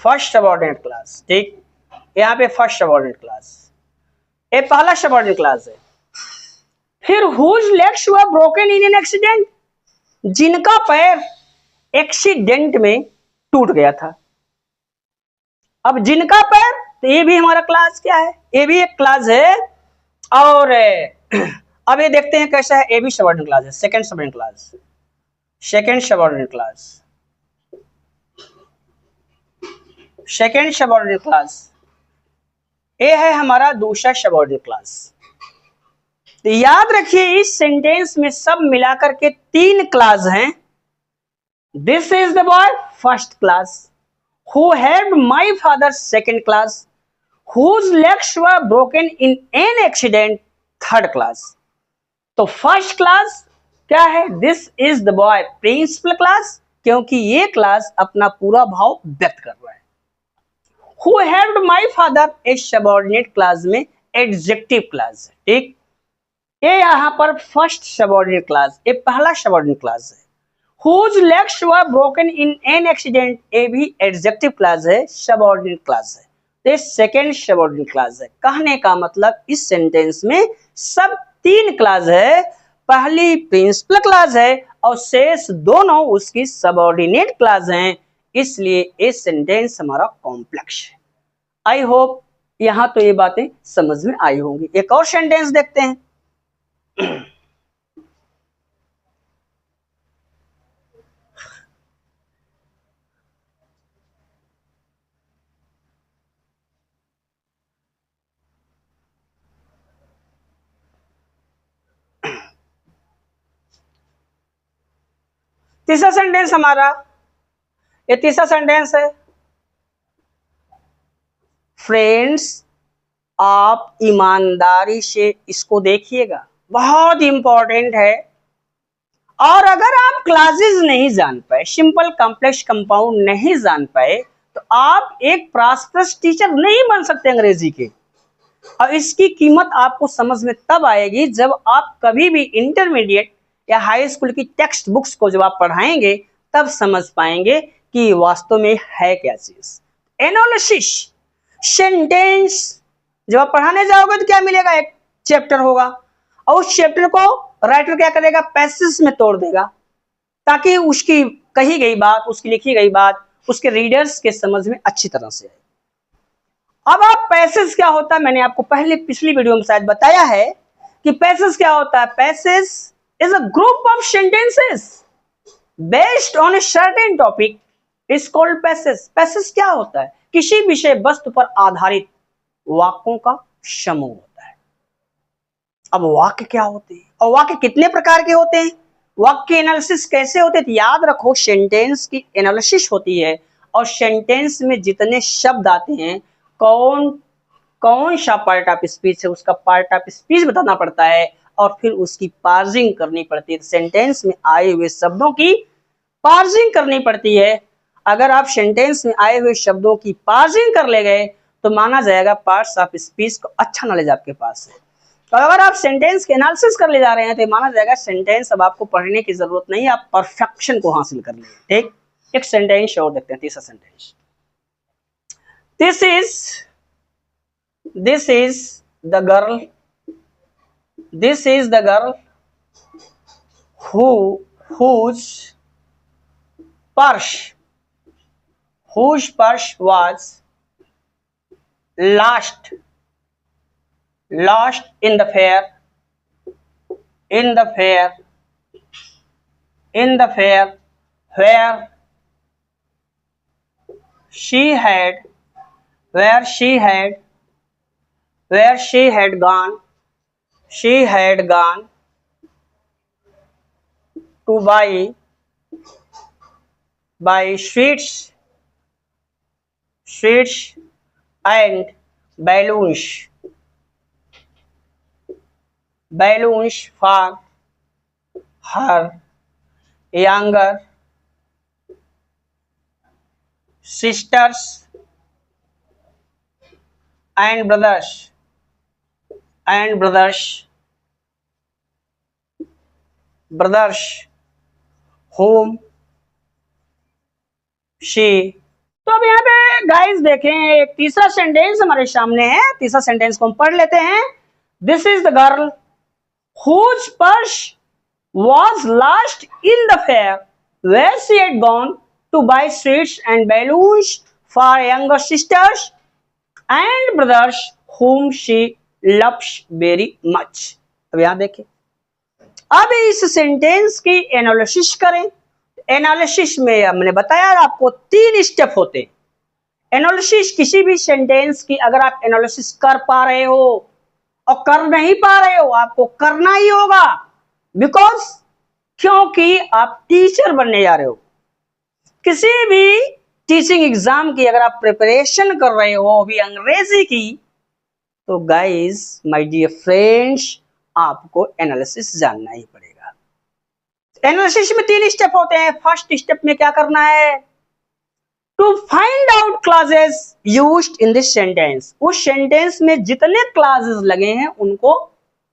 first subordinate class, ठीक। यहाँ पे फर्स्ट सबऑर्डिनेट क्लास, ये पहला सबऑर्डिनेट क्लास है। फिर whose legs were broken in an accident, जिनका पैर एक्सीडेंट में टूट गया था। अब जिनका पैर, तो ये भी हमारा क्लास क्या है? ये भी एक क्लास है। और अब ये देखते हैं कैसा है, ये भी सबऑर्डिनेट क्लास है, second subordinate class, second subordinate class, second subordinate class, ये है हमारा दूसरा सबऑर्डिनेट क्लास। तो याद रखिए इस सेंटेंस में सब मिलाकर के 3 क्लास हैं। This is the boy, first class. Who helped my father, second class. Whose legs were broken in an accident, third class. तो फर्स्ट क्लास क्या है? This is the boy, principal class, क्योंकि ये क्लास अपना पूरा भाव व्यक्त कर रहा है। Who helped my father, A subordinate class में एडजेक्टिव क्लास है, ठीक। ये यहाँ पर फर्स्ट सबऑर्डिनेट क्लास, ये पहला सबऑर्डिनेट क्लास है। whose legs were broken in an accident, ये भी एडजेक्टिव क्लास है, सबऑर्डिनेट क्लास है। ये सेकेंड सबऑर्डिनेट क्लास है। कहने का मतलब इस सेंटेंस में सब तीन क्लास है, पहली प्रिंसिपल क्लास है और शेष दोनों उसकी सबऑर्डिनेट क्लास हैं, इसलिए ये सेंटेंस हमारा कॉम्प्लेक्स है। आई होप यहां तो ये बातें समझ में आई होंगी। एक और सेंटेंस देखते हैं। तीसरा सेंटेंस हमारा, ये तीसरा सेंटेंस है, फ्रेंड्स आप ईमानदारी से इसको देखिएगा, बहुत इंपॉर्टेंट है। और अगर आप क्लासेस नहीं जान पाए, सिंपल कॉम्प्लेक्स कंपाउंड नहीं जान पाए, तो आप एक प्रॉस्पेरस टीचर नहीं बन सकते अंग्रेजी के। और इसकी कीमत आपको समझ में तब आएगी जब आप कभी भी इंटरमीडिएट या हाई स्कूल की टेक्स्ट बुक्स को जब आप पढ़ाएंगे, तब समझ पाएंगे कि वास्तव में है क्या चीज। एनालिसिस सेंटेंस जब आप पढ़ाने जाओगे तो क्या मिलेगा, एक चैप्टर होगा और उस चैप्टर को राइटर क्या करेगा, पैसेज में तोड़ देगा ताकि उसकी कही गई बात, उसकी लिखी गई बात उसके रीडर्स के समझ में अच्छी तरह से आए। अब आप पैसेज क्या होता है, मैंने आपको पहले पिछली वीडियो में शायद बताया है कि पैसेज क्या होता है। Passage is a group of sentences based on a certain topic is called passage. Passage क्या होता है, किसी विषय वस्तु पर आधारित वाक्यों का समूह होता है। अब वाक्य क्या होते हैं और वाक्य कितने प्रकार के होते हैं, वाक्य एनालिसिस कैसे होते हैं, तो याद रखो सेंटेंस की एनालिसिस होती है और सेंटेंस में जितने शब्द आते हैं, कौन कौन सा पार्ट ऑफ स्पीच है, उसका पार्ट ऑफ स्पीच बताना पड़ता है और फिर उसकी पार्सिंग करनी पड़ती है। सेंटेंस में आए हुए शब्दों की पार्सिंग करनी पड़ती है। अगर आप सेंटेंस में आए हुए शब्दों की पार्सिंग कर ले गए तो माना जाएगा पार्ट्स ऑफ स्पीच को अच्छा नॉलेज आपके पास है। तो अगर आप सेंटेंस के एनालिसिस कर ले जा रहे हैं तो माना जाएगा सेंटेंस अब आपको पढ़ने की जरूरत नहीं, आप परफेक्शन को हासिल कर लिए। ठीक, एक सेंटेंस और देखते हैं, तीसरा sentence. This is the girl. This is the girl whose purse was lost in the fair. Where she had gone to buy sweets and balloons for her younger sisters and brothers whom she। तो अब यहाँ पे guys देखें, एक तीसरा sentence हमारे सामने है। तीसरा सेंटेंस को हम पढ़ लेते हैं। This is the girl whose purse was lost in the fair where she had gone to buy sweets and balloons for younger sisters and brothers whom she loves very much। अब यहां देखें, अब इस सेंटेंस की analysis करें। Analysis में हमने बताया आपको 3 स्टेप होते हैं। एनालिसिस किसी भी सेंटेंस की अगर आप एनालिसिस कर पा रहे हो और कर नहीं पा रहे हो, आपको करना ही होगा, बिकॉज क्योंकि आप टीचर बनने जा रहे हो। किसी भी टीचिंग एग्जाम की अगर आप प्रिपरेशन कर रहे हो अभी अंग्रेजी की, तो गाइस माय डियर फ्रेंड्स, आपको एनालिसिस जानना ही पड़ेगा। एनालिसिस में 3 स्टेप होते हैं। फर्स्ट स्टेप में क्या करना है, to find out classes used in this sentence. उस सेंटेंस में जितने क्लासेस लगे हैं उनको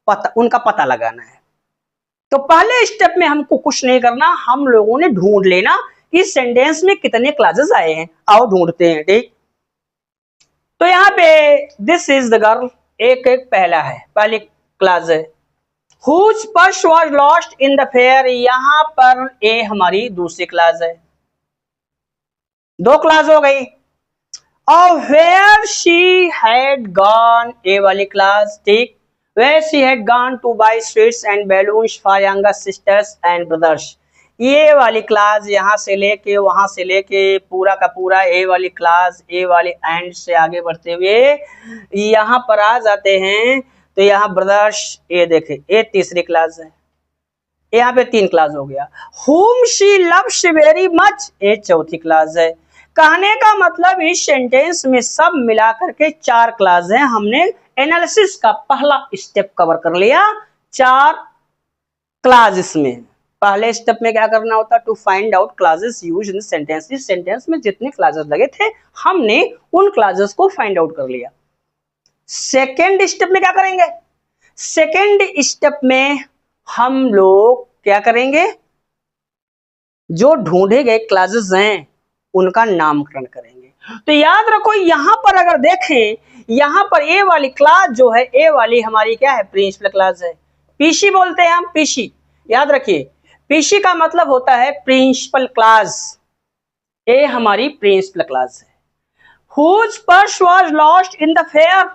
उनका पता लगाना है। तो पहले स्टेप में हमको कुछ नहीं करना, हम लोगों ने ढूंढ लेना कि सेंटेंस में कितने क्लासेस आए हैं। आओ ढूंढते हैं, ठीक। तो यहाँ पे दिस इज द गर्ल, एक पहला है, पहली क्लास है। Whose purse was lost in the fair, यहां पर ए हमारी दूसरी क्लास है, दो क्लास हो गई। और where she had gone, A वाली क्लास, ठीक। Where she had gone to buy sweets and balloons for younger sisters and brothers, ये वाली क्लास यहाँ से लेके वहां से लेके पूरा का पूरा ए वाली क्लास, ए वाली एंड से आगे बढ़ते हुए यहाँ पर आ जाते हैं। तो यहाँ ब्रदर्स, ये देखे, ये तीसरी क्लास है, यहाँ पे तीन क्लास हो गया। whom she loves very much, ये चौथी क्लास है। कहने का मतलब इस सेंटेंस में सब मिलाकर के चार क्लास हैं। हमने एनालिसिस का पहला स्टेप कवर कर लिया, चार क्लास। इसमें पहले स्टेप में क्या करना होता, to find out classes use in sentence. इस सेंटेंस में जितने क्लासेस लगे थे हमने उन क्लासेस को फाइंड आउट कर लिया। सेकेंड स्टेप में क्या करेंगे, सेकेंड स्टेप में हम लोग क्या करेंगे, जो ढूंढे गए क्लासेस हैं उनका नामकरण करेंगे। तो याद रखो, यहां पर अगर देखें, यहां पर ए वाली क्लास जो है, ए वाली हमारी क्या है, प्रिंसिपल क्लास है। पीसी बोलते हैं हम, पीसी, याद रखिए, पीसी का मतलब होता है प्रिंसिपल क्लास। ए हमारी प्रिंसिपल क्लास है। Whose purse was lost in the fair,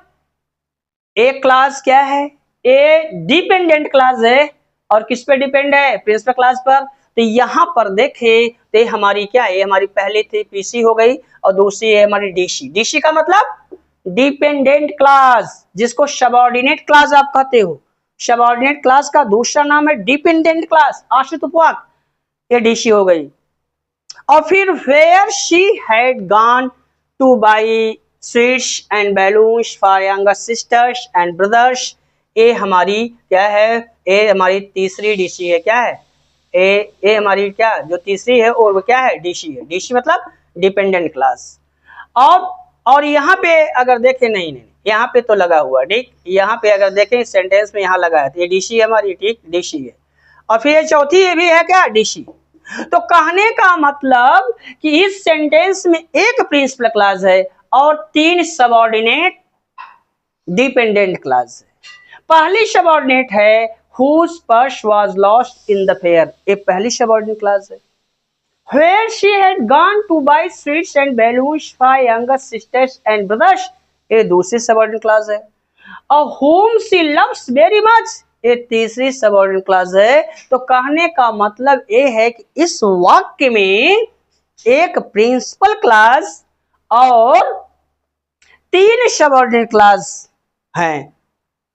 ए क्लास क्या है, ए डिपेंडेंट क्लास है। और किस पे डिपेंड है, प्रिंसिपल क्लास पर। तो यहां पर देखें तो हमारी क्या है, हमारी पहले थी पीसी हो गई और दूसरी है हमारी डीसी। डीसी का मतलब डिपेंडेंट क्लास, जिसको सबऑर्डिनेट क्लास आप कहते हो। सबऑर्डिनेट क्लास का दूसरा नाम है डिपेंडेंट क्लास, आश्रित उपवाक, ये डीसी हो गई। और फिर where she had gone to buy sweets and balloons for younger sisters and brothers, ए हमारी क्या है, ए हमारी तीसरी डीसी है, क्या है, ए हमारी क्या जो तीसरी है और वो क्या है, डीसी है। डीसी मतलब डिपेंडेंट क्लास। और यहाँ पे अगर देखें, नहीं यहाँ पे तो लगा हुआ, ठीक। यहाँ पे अगर देखें सेंटेंस में यहाँ लगा है, तो ये डीसी है हमारी, ठीक, डीसी है। और फिर ये चौथी ये भी है क्या, डीसी। तो कहने का मतलब कि इस सेंटेंस में एक प्रिंसिपल क्लास है और तीन सबऑर्डिनेट डिपेंडेंट क्लास है। पहली सबऑर्डिनेट है whose purse was lost in the fair, ये पहली सबऑर्डिनेट क्लास है। where she had gone to buy sweets and balloons for younger sisters and brothers, ये दूसरी सबऑर्डिनेट क्लास है। और whom she loves very much, ये तीसरी सबऑर्डिनेट क्लास है। तो कहने का मतलब ये है कि इस वाक्य में एक प्रिंसिपल क्लास और तीन सबऑर्डिनेट क्लास हैं।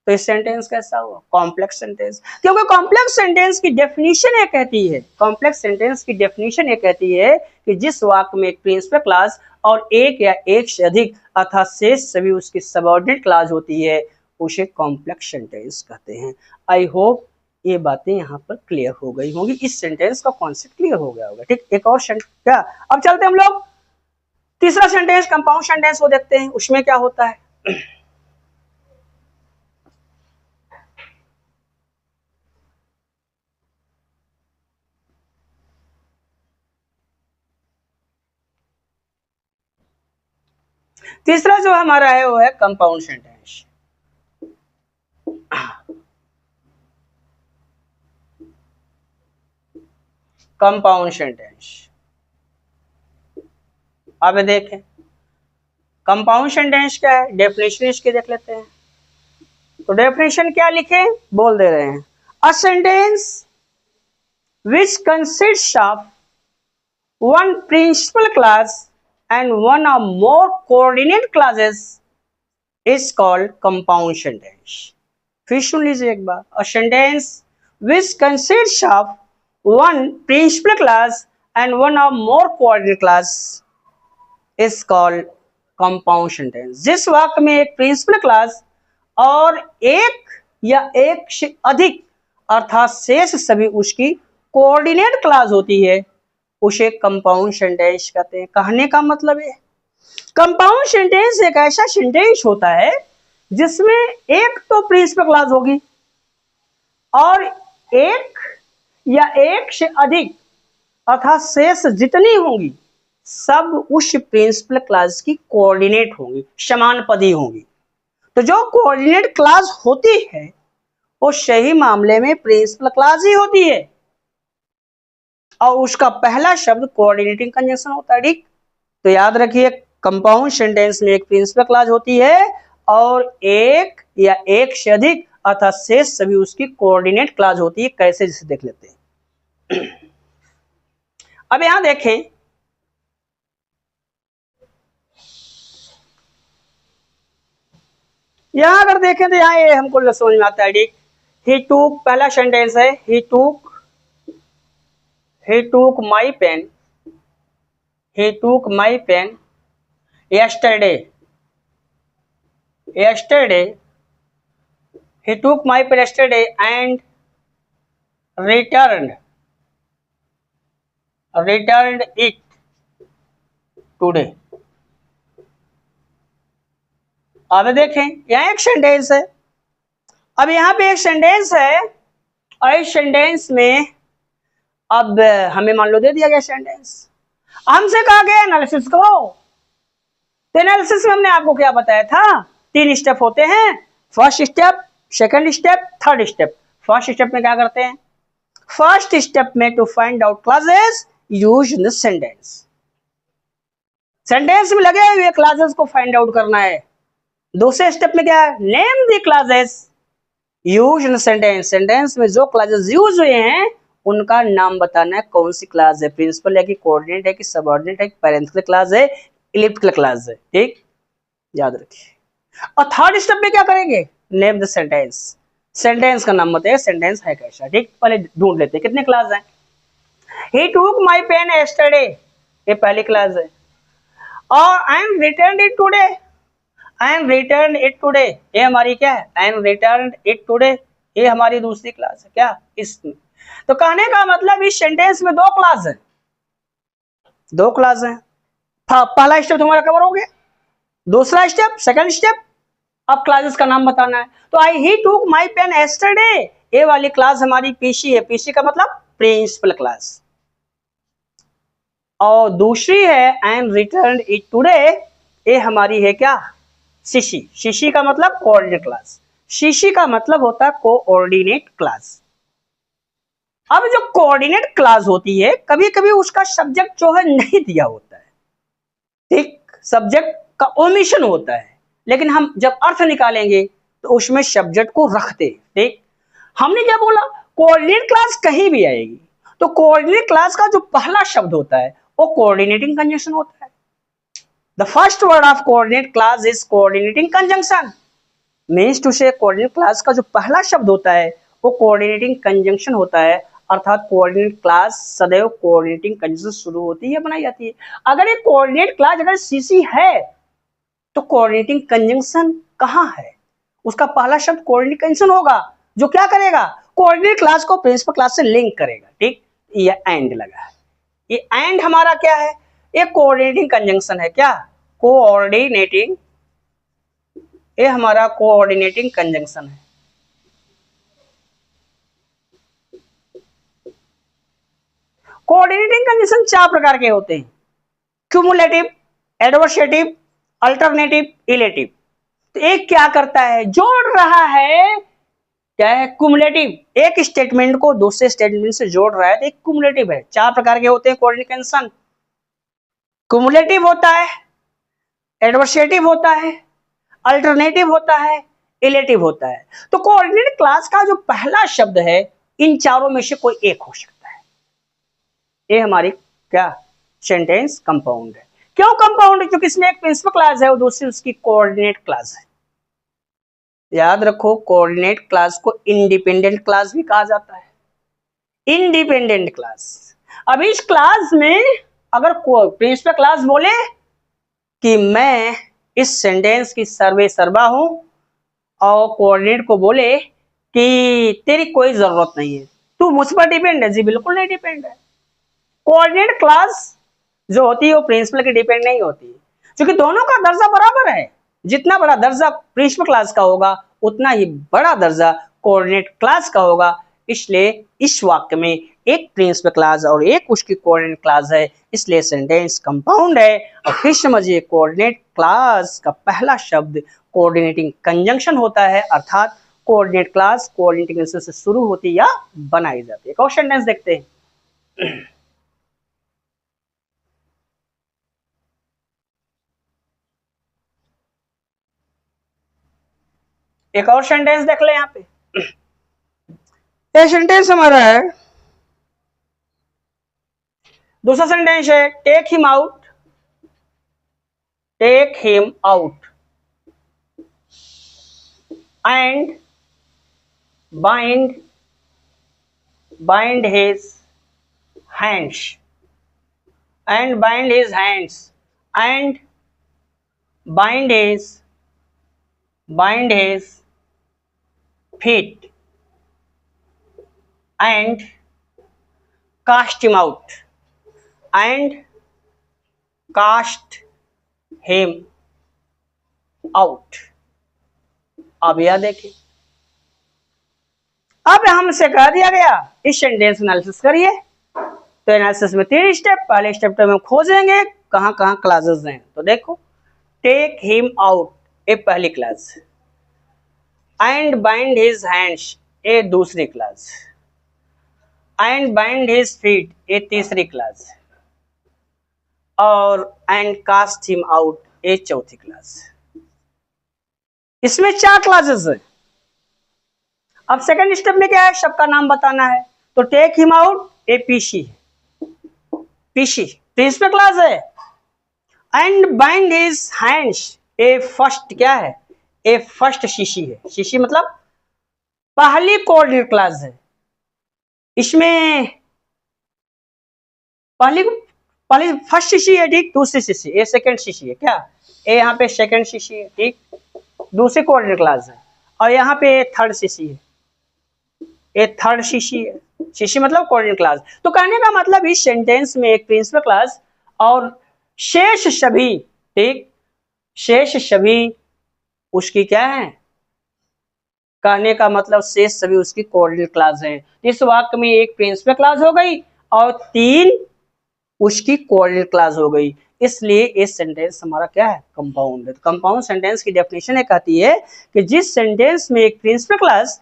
तो इस सेंटेंस कैसा हुआ, कॉम्प्लेक्स सेंटेंस। क्योंकि कॉम्प्लेक्स सेंटेंस की डेफिनेशन ये कहती है, कॉम्प्लेक्स सेंटेंस की डेफिनेशन ये कहती है कि जिस वाक्य में एक प्रिंसिपल क्लास और एक या एक से अधिक अर्थात शेष सभी उसकी सबऑर्डिनेट क्लास होती है, उसे कॉम्प्लेक्स सेंटेंस कहते हैं। आई होप ये बातें यहाँ पर क्लियर हो गई होंगी, इस सेंटेंस का कॉन्सेप्ट क्लियर हो गया होगा, ठीक। एक और क्या, अब चलते हम लोग तीसरा सेंटेंस, कंपाउंड सेंटेंस को देखते हैं, उसमें क्या होता है। तीसरा जो हमारा है वो है कंपाउंड सेंटेंस। कंपाउंड सेंटेंस, अब देखें कंपाउंड सेंटेंस क्या है, डेफिनेशन इसकी देख लेते हैं। तो डेफिनेशन क्या लिखे, बोल दे रहे हैं, a sentence which consists of one principal class and one or more coordinate classes is called compound sentence। फिर सुन लीजिए एक बार, a sentence which consists of one principal class and one or more coordinate class is called compound sentence। जिस वाक्य में एक principal class और एक या एक से अधिक अर्थात शेष सभी उसकी कोऑर्डिनेट क्लास होती है, उसे कंपाउंड सेंटेंस कहते हैं। कहने का मतलब है कंपाउंड सेंटेंस एक ऐसा सेंटेंस होता है जिसमें एक तो प्रिंसिपल क्लास होगी और एक या एक से अधिक अर्थात शेष जितनी होंगी सब उस प्रिंसिपल क्लास की कोऑर्डिनेट होंगी, समान पदी होंगी। तो जो कोऑर्डिनेट क्लास होती है वो सही मामले में प्रिंसिपल क्लास ही होती है और उसका पहला शब्द कोऑर्डिनेटिंग कंजंक्शन होता है। ठीक, तो याद रखिए कंपाउंड सेंटेंस में एक प्रिंसिपल क्लास होती है और एक या एक से अधिक अर्थात शेष सभी उसकी कोऑर्डिनेट क्लास होती है। कैसे, जिसे देख लेते हैं। अब यहां देखें, यहां अगर देखें तो यहां ये हमको समझ में आता है। ठीक, ही टूक पहला सेंटेंस है, ही टूक my pen, he took my pen yesterday, he took my pen yesterday and returned it today। अब देखें यहाँ एक सेंटेंस है, अब यहाँ पे एक सेंटेंस है और इस सेंटेंस में अब हमें मान लो दे दिया गया सेंटेंस, हमसे कहा गया एनालिसिस करो। तो एनालिसिस में हमने आपको क्या बताया था, 3 स्टेप होते हैं, first step, second step, third step. First step में क्या करते हैं, फर्स्ट स्टेप में to find out classes used in the sentence, sentence में लगे हुए क्लासेस को फाइंड आउट करना है। दूसरे स्टेप में क्या, name the classes used in sentence, sentence में जो क्लासेस यूज हुए हैं उनका नाम बताना है, कौन सी क्लास है, प्रिंसिपल है कि कोऑर्डिनेट है कि सबऑर्डिनेट है कि पैरेंथेटिकल क्लास है, इलिप्टिकल क्लास है। ठीक, याद रखिए। और थर्ड स्टेप में क्या करेंगे, नेम द सेंटेंस, सेंटेंस का नाम बताइए, सेंटेंस है कैसा। ठीक, पहले ढूंढ लेते हैं कितने क्लास हैं। ही टूक माई पेन यस्टरडे, ये पहली क्लास है, और I am return it today, I am return it today, ये हमारी क्या है, I am return it today, ये हमारी दूसरी क्लास है। क्या इसमें, तो कहने का मतलब इस सेंटेंस में 2 क्लास है, 2 क्लास है। पहला स्टेप हमारा कवर हो गया, दूसरा स्टेप, सेकंड स्टेप, अब क्लासेस का नाम बताना है। तो आई ही टूक माई पेन यस्टरडे, ये वाली क्लास हमारी पीसी है, पीसी का मतलब प्रिंसिपल क्लास, और दूसरी है I am return it today, ये हमारी है क्या, सीसी, सीसी का मतलब कोऑर्डिनेट क्लास, सीसी का मतलब होता है कोऑर्डिनेट क्लास। अब जो कोऑर्डिनेट क्लास होती है कभी कभी उसका सब्जेक्ट जो है नहीं दिया होता है, ठीक, सब्जेक्ट का ओमिशन होता है, लेकिन हम जब अर्थ निकालेंगे तो उसमें सब्जेक्ट को रखते हैं। ठीक, हमने क्या बोला, कोऑर्डिनेट क्लास कहीं भी आएगी तो कोऑर्डिनेट क्लास का जो पहला शब्द होता है वो कोऑर्डिनेटिंग कंजंक्शन होता है। The first word of coordinate class is coordinating conjunction, means to say coordinate class का जो पहला शब्द होता है वो कोऑर्डिनेटिंग कंजंक्शन होता है, अर्थात कोऑर्डिनेट क्लास सदैव कोऑर्डिनेटिंग कंजंक्शन शुरू होती है, बनाई जाती है। अगर एक कोऑर्डिनेट क्लास अगर सीसी है तो कोऑर्डिनेटिंग कंजंक्शन कहाँ है, उसका पहला शब्द कोऑर्डिनेट कंजंक्शन होगा, जो क्या करेगा, कोऑर्डिनेट क्लास को प्रिंसिपल क्लास से लिंक करेगा। ठीक, ये एंड लगा है, ये एंड हमारा क्या है, ये कोऑर्डिनेटिंग कंजंक्शन है। क्या, कोऑर्डिनेटिंग, ये हमारा कोऑर्डिनेटिंग कंजंक्शन है। कोऑर्डिनेटिंग कंजंक्शन 4 प्रकार के होते हैं, क्यूमुलेटिव, एडवर्सेटिव, अल्टरनेटिव, इलेटिव। तो एक क्या करता है, जोड़ रहा है, क्या है, क्यूमुलेटिव, एक स्टेटमेंट को दूसरे स्टेटमेंट से जोड़ रहा है तो एक क्यूमुलेटिव है। 4 प्रकार के होते हैं कोऑर्डिनेट कंजंक्शन, क्यूमुलेटिव होता है, एडवर्सेटिव होता है, अल्टरनेटिव होता है, इलेटिव होता है। तो कोऑर्डिनेट क्लास का जो पहला शब्द है इन चारों में से कोई एक हो सकता है। ये हमारी क्या, सेंटेंस कंपाउंड है। क्यों कंपाउंड है, क्योंकि इसमें एक प्रिंसिपल क्लास है और दूसरी उसकी कोऑर्डिनेट क्लास है। याद रखो कोऑर्डिनेट क्लास को इंडिपेंडेंट क्लास भी कहा जाता है, इंडिपेंडेंट क्लास। अब इस क्लास में अगर प्रिंसिपल क्लास बोले कि मैं इस सेंटेंस की सर्वा हूं और कोऑर्डिनेट को बोले कि तेरी कोई जरूरत नहीं है, तू मुझ पर डिपेंड है, जी बिल्कुल नहीं डिपेंड है। कोऑर्डिनेट क्लास जो होती है वो प्रिंसिपल की डिपेंड नहीं होती, क्योंकि दोनों का दर्जा बराबर है। जितना बड़ा दर्जा प्रिंसिपल क्लास का होगा उतना ही बड़ा दर्जा कोऑर्डिनेट क्लास का होगा। इसलिए इस वाक्य में एक प्रिंसिपल क्लॉज और एक उसकी कोऑर्डिनेट क्लॉज है, इसलिए सेंटेंस कंपाउंड है। और फिर समझिए कोऑर्डिनेट क्लॉज का पहला शब्द कोऑर्डिनेटिंग कंजंक्शन होता है, अर्थात कोऑर्डिनेट क्लॉज कोऑर्डिनेटिंग कंजंक्शन से शुरू होती या बनाई जाती है। एक और सेंटेंस देखते हैं। एक और सेंटेंस देख ले यहाँ पे। ये सेंटेंस हमारा है, दूसरा सेंटेंस है take him out, take him out and bind his hands and bind his hands and bind his feet and cast him out and cast him out। अब यह देखिए, अब हमसे कह दिया गया इस सेंटेंस एनालिसिस करिए। तो एनालिसिस में 3 स्टेप, पहले स्टेप तो हम खोजेंगे कहां कहां क्लासेस हैं। तो देखो टेक हिम आउट ए पहली clause, and bind his hands ए दूसरी clause, and bind his feet ए तीसरी क्लास, और एंड कास्ट हिम आउट ए चौथी क्लास। इसमें 4 क्लासेस है। अब सेकंड स्टेप में क्या है, सबका नाम बताना है। तो टेक हिम आउट ए पीसी, पीसी प्रिंसिपल क्लास है। And bind his hands A first क्या है, ए फर्स्ट सीसी है। सीसी मतलब पहली कोऑर्डिनेट क्लास है। इसमें पहली फर्स्ट सीसी है, ठीक। दूसरी सीसी ए सेकंड सीसी है, क्या ए यहाँ पे सेकंड सीसी है, ठीक। दूसरी कोऑर्डिनेट क्लास है। और यहाँ पे थर्ड सीसी है, ए थर्ड सीसी है। सीसी मतलब कोऑर्डिनेट क्लास। तो कहने का मतलब इस सेंटेंस में एक प्रिंसिपल क्लास और शेष सभी, ठीक, शेष सभी उसकी क्या है, कहने का मतलब शेष सभी उसकी कोऑर्डिनेट क्लास है। इस वाक्य में एक प्रिंसिपल क्लास हो गई और 3 उसकी कोऑर्डिनेट क्लास हो गई, इसलिए इस सेंटेंस हमारा क्या है, कंपाउंड है। तो कंपाउंड सेंटेंस की डेफिनेशन कहती है कि जिस सेंटेंस में एक प्रिंसिपल क्लास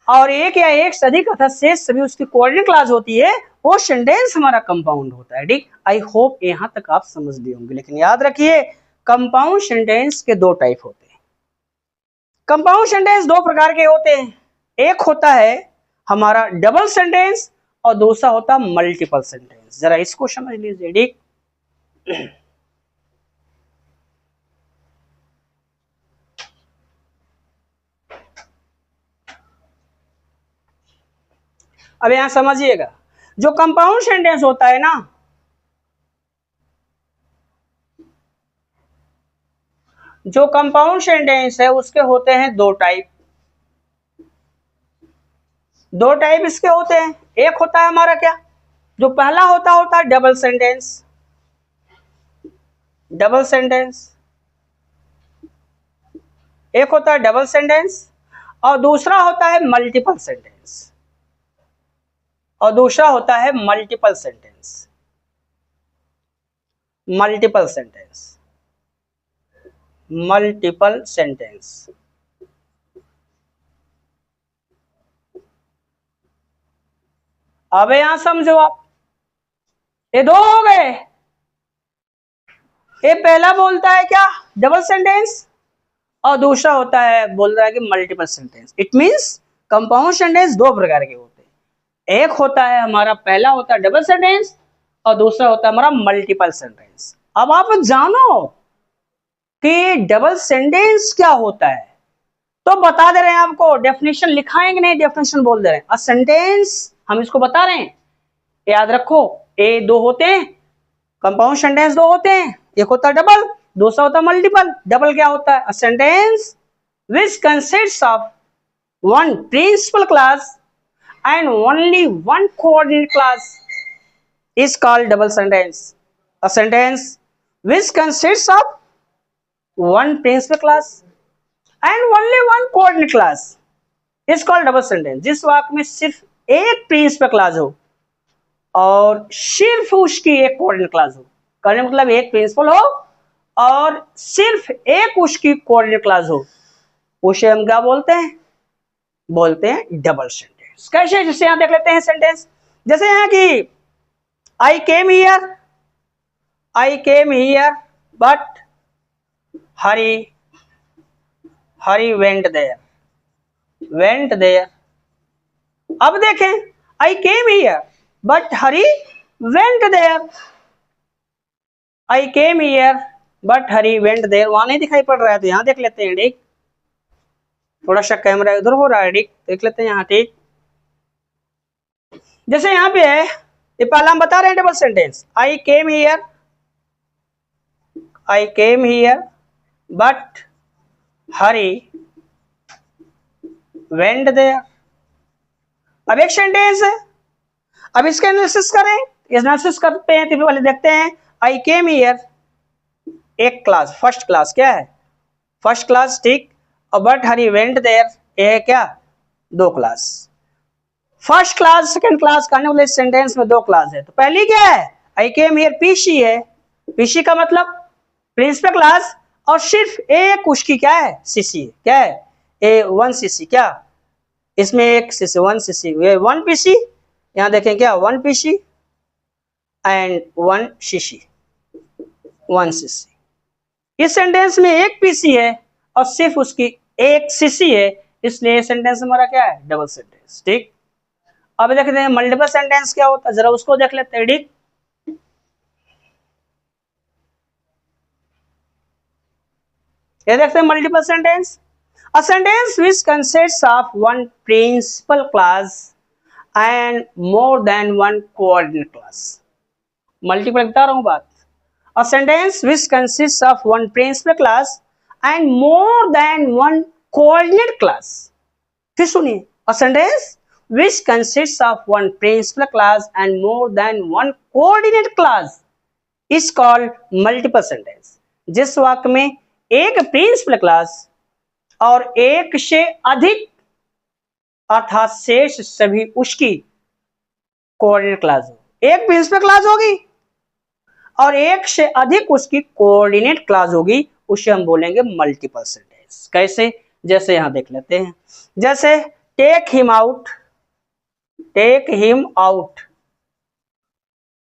और एक या एक से अधिक अर्थात शेष सभी उसकी कोऑर्डिनेट क्लास होती है, वो सेंटेंस हमारा कंपाउंड होता है, ठीक। आई होप यहां तक आप समझ लिए होंगे। लेकिन याद रखिए कंपाउंड सेंटेंस के 2 टाइप होते हैं। कंपाउंड सेंटेंस 2 प्रकार के होते हैं। एक होता है हमारा डबल सेंटेंस और दूसरा होता है मल्टीपल सेंटेंस। जरा इसको समझ लीजिए, ठीक। अब यहां समझिएगा, जो कंपाउंड सेंटेंस होता है ना, जो कंपाउंड सेंटेंस है उसके होते हैं 2 टाइप। 2 टाइप इसके होते हैं। एक होता है हमारा क्या, जो पहला होता है डबल सेंटेंस, डबल सेंटेंस। एक होता है डबल सेंटेंस और दूसरा होता है मल्टीपल सेंटेंस, और दूसरा होता है multiple sentence. Multiple sentence, multiple sentence. अब यहां समझो आप, ये 2 हो गए। ये पहला बोलता है क्या, डबल सेंटेंस, और दूसरा होता है बोल रहा है कि multiple sentence. It means compound sentence 2 प्रकार के होते हैं। एक होता है हमारा, पहला होता है डबल सेंटेंस और दूसरा होता है हमारा मल्टीपल सेंटेंस। अब आप जानो कि डबल सेंटेंस क्या होता है, तो बता दे रहे हैं आपको। डेफिनेशन लिखाएंगे नहीं, डेफिनेशन बोल दे रहे हैं। अ सेंटेंस हम इसको बता रहे हैं, याद रखो। ए 2 होते हैं, कंपाउंड सेंटेंस 2 होते हैं। एक होता है डबल, दूसरा होता है मल्टीपल। डबल क्या होता है, a sentence which consists of 1 principal class and only 1 coordinate class is called double sentence. A sentence which consists of 1 principal class and only 1 coordinate class is called double sentence. जिस वाक्य में सिर्फ एक principal clause हो और सिर्फ उसकी एक कोऑर्डिनेट क्लॉज हो, कहने मतलब एक प्रिंसिपल हो और सिर्फ एक उसकी कोऑर्डिनेट क्लॉज हो, उसे हम क्या बोलते हैं? बोलते हैं डबल सेंटेंस। कैसे? जैसे यहां देख लेते हैं सेंटेंस, जैसे यहां कि I came here but Hari went there. अब देखें, I came here but Hari went there. I came here but Hari went there वहां नहीं दिखाई पड़ रहा है, तो यहां देख लेते हैं। ठीक, थोड़ा सा कैमरा इधर हो रहा है, ठीक, देख लेते हैं यहां। ठीक, जैसे यहां पे है, ये पहला हम बता रहे हैं double sentence. I came here but Hari went there. अब एक सेंटेंस है, अब इसका एनालिसिस करें। एनालिसिस करते हैं तो पहले देखते हैं, आई केम हियर एक क्लास, फर्स्ट क्लास क्या है? First class. ठीक, और बट हरी वेंट देयर ये है क्या? दो class. First class second class कहने वाले सेंटेंस में दो क्लास है। तो पहली क्या है? आई केम हियर पीसी है। पीसी का मतलब प्रिंसिपल क्लास, और सिर्फ एक उसकी क्या है? सीसी है। क्या है? ए वन सीसी। क्या इसमें एक सीसी, वन सीसी, ये वन पीसी। यहां देखें क्या? One PC and one CC, one CC. इस सेंटेंस में एक पीसी है और सिर्फ उसकी एक सीसी है, इसलिए सेंटेंस हमारा क्या है? Double sentence. ठीक, अब देखते हैं मल्टीपल सेंटेंस क्या होता है, जरा उसको देख लेते हैं। ठीक, ये देखते हैं multiple sentence. A sentence which consists of one principal clause and more than one coordinate clause. Multiple बता रहा हूं बात। A sentence which consists of one principal clause and more than one coordinate clause. फिर सुनिए, a sentence which consists of one principal clause and more than one coordinate clause is called multiple sentence। जिस वाक्य में एक principal class और एक से अधिक अर्थात शेष सभी उसकी कोऑर्डिनेट क्लास हो। एक प्रिंसिपल क्लास होगी और एक से अधिक उसकी कोऑर्डिनेट क्लास होगी, उसे हम बोलेंगे मल्टीपल सेंटेंस। कैसे? जैसे यहां देख लेते हैं, जैसे take him out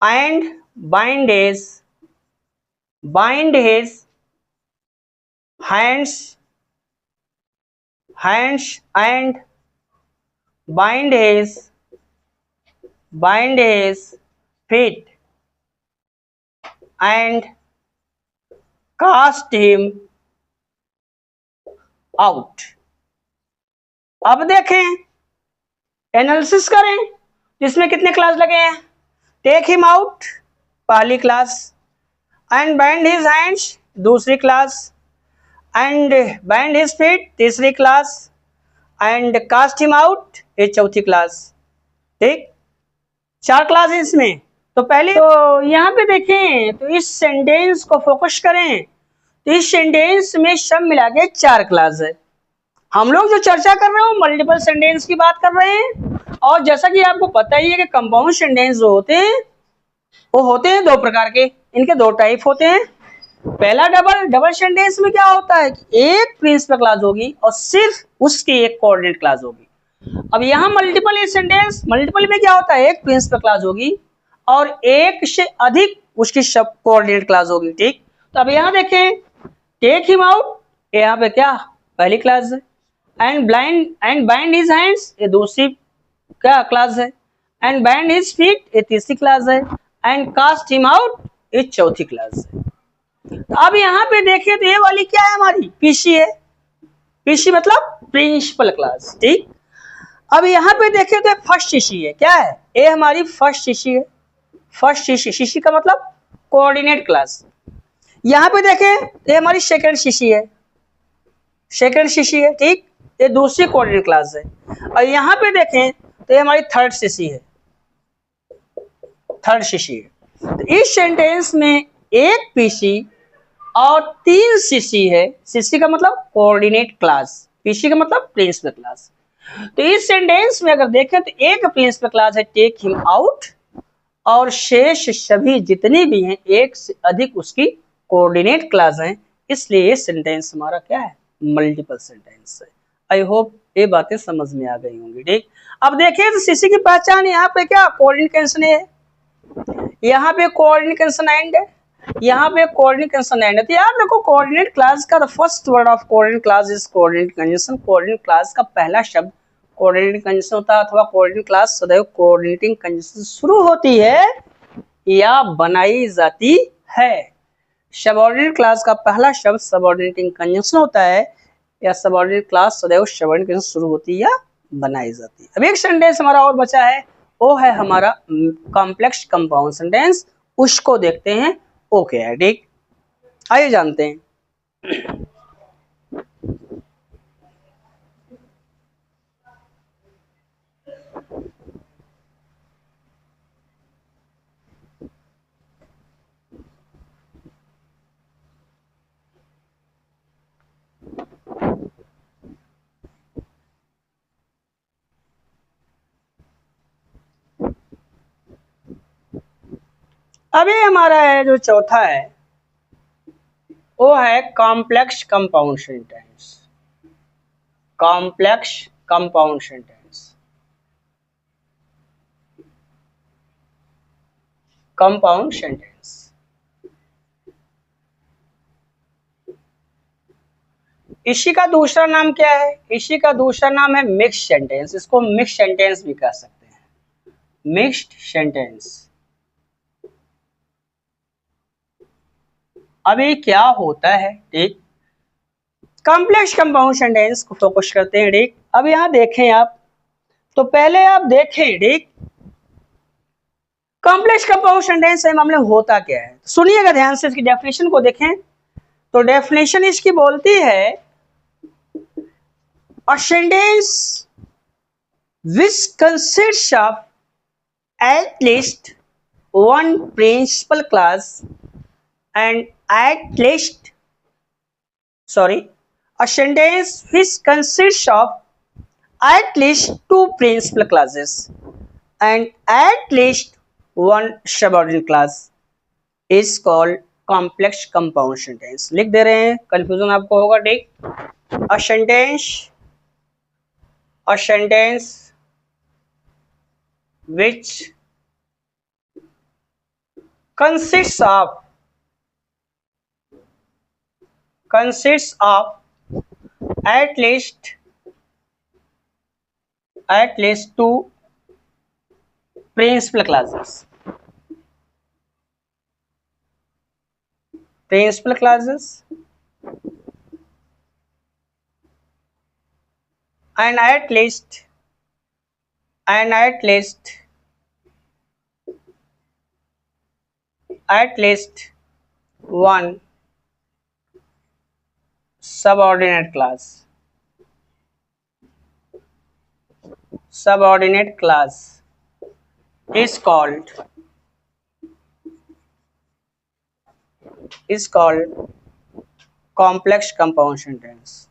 and bind his hands and bind his feet and cast him out। अब देखें, एनालिसिस करें, इसमें कितने क्लास लगे हैं? टेक हिम आउट पहली clause, and bind his hands दूसरी clause, and bind his feet तीसरी clause, and cast him out ये चौथी क्लास। ठीक, चार क्लास है इसमें। तो पहले तो यहाँ पे देखें, तो इस सेंटेंस को फोकस करें, तो इस सेंटेंस में सब मिला के चार क्लास है। हम लोग जो चर्चा कर रहे हो मल्टीपल सेंटेंस की बात कर रहे हैं। और जैसा कि आपको पता ही है कि कंपाउंड सेंटेंस जो होते हैं वो होते हैं दो प्रकार के, इनके दो टाइप होते हैं। पहला डबल सेंटेंस में क्या होता है कि एक प्रिंसिपल क्लास होगी और सिर्फ उसकी एक कोऑर्डिनेट क्लास होगी। अब यहाँ मल्टीपल सेंटेंस, मल्टीपल में क्या होता है? एक प्रिंसिपल क्लास होगी और एक से अधिक उसकी सब कोऑर्डिनेट क्लास होगी। ठीक, तो अब यहाँ देखें, टेक हिम आउट यहाँ पे क्या? पहली क्लास है, एंड बाइंड हिज हैंड्स ये दूसरी क्या क्लास है, एंड बाइंड हिज फीट ये तीसरी क्लास है, एंड कास्ट हिम आउट ये चौथी क्लास है। तो अब यहाँ पे देखें तो ये वाली क्या है? हमारी पीसी है। पीसी मतलब प्रिंसिपल क्लास। ठीक, अब यहाँ पे देखें तो फर्स्ट सीसी है। क्या है? ये हमारी फर्स्ट सीसी है। फर्स्ट सीसी, सीसी का मतलब कोऑर्डिनेट क्लास। यहाँ पे देखें ये हमारी सेकंड सीसी है, सेकंड सीसी है। ठीक, ये दूसरी कोऑर्डिनेट क्लास है। और यहाँ पे देखें तो ये हमारी थर्ड सीसी है, थर्ड सीसी है। तो इस सेंटेंस में एक पीसी और तीन सीसी है। सीसी का मतलब कोऑर्डिनेट क्लास, पीसी का मतलब प्रिंसिपल क्लास। तो इस सेंटेंस में अगर देखें तो एक प्रिंसिपल क्लॉज है टेक हिम आउट, और शेष सभी जितने भी हैं एक से अधिक उसकी कोऑर्डिनेट क्लॉज हैं, इसलिए ये सेंटेंस हमारा क्या है, मल्टीपल सेंटेंस है। आई होप ये बातें समझ में आ गई होंगी। ठीक, अब देखिए तो सीसी की पहचान यहाँ पे क्या कोऑर्डिनेट कंसोनेंट है, यहाँ पे कोऑर्डिनेट कंसोनेंट है, यहाँ पे कोऑर्डिनेट कंसोनेंट है। तो यार देखो कोऑर्डिनेट क्लॉज का the first word of coordinate clause is coordinate conjunction. Coordinate clause का पहला शब्द कोऑर्डिनेट कंजंक्शन होता है, अथवा कोऑर्डिनेट क्लॉज सदैव कोऑर्डिनेटिंग कंजंक्शन शुरू होती है या बनाई जाती है। सबऑर्डिनेट क्लॉज का पहला शब्द सबऑर्डिनेटिंग कंजंक्शन होता है, या सबऑर्डिनेट क्लॉज सदैव सबऑर्डिनेट कंजंक्शन शुरू होती है या बनाई जाती है। अब एक सेंटेंस हमारा और बचा है, वो है हमारा कॉम्प्लेक्स कंपाउंड सेंटेंस, उसको देखते हैं। ओके है, ठीक, आइए जानते हैं। अभी हमारा है जो चौथा है वो है complex compound sentence. Complex compound sentence, compound sentence. इसी का दूसरा नाम क्या है, इसी का दूसरा नाम है मिक्स सेंटेंस। इसको मिक्स सेंटेंस भी कह सकते हैं, मिक्स्ड सेंटेंस। अभी क्या होता है, ठीक, कॉम्प्लेक्स कंपाउंड सेंटेंस को फोकस करते हैं। ठीक, अब यहां देखें आप, तो पहले आप देखें, ठीक, कॉम्प्लेक्स कंपाउंड सेंटेंस के मामले में होता क्या है, सुनिएगा ध्यान से, इसकी डेफिनेशन को देखें। तो डेफिनेशन इसकी बोलती है a sentence which consists of at least one principal class and a sentence which consists of at least two principal classes and at least one subordinate class is called complex compound sentence। लिख दे रहे हैं, confusion आपको होगा। ठीक, a sentence which consists of at least two principal classes and at least one subordinate class is called complex compound sentence।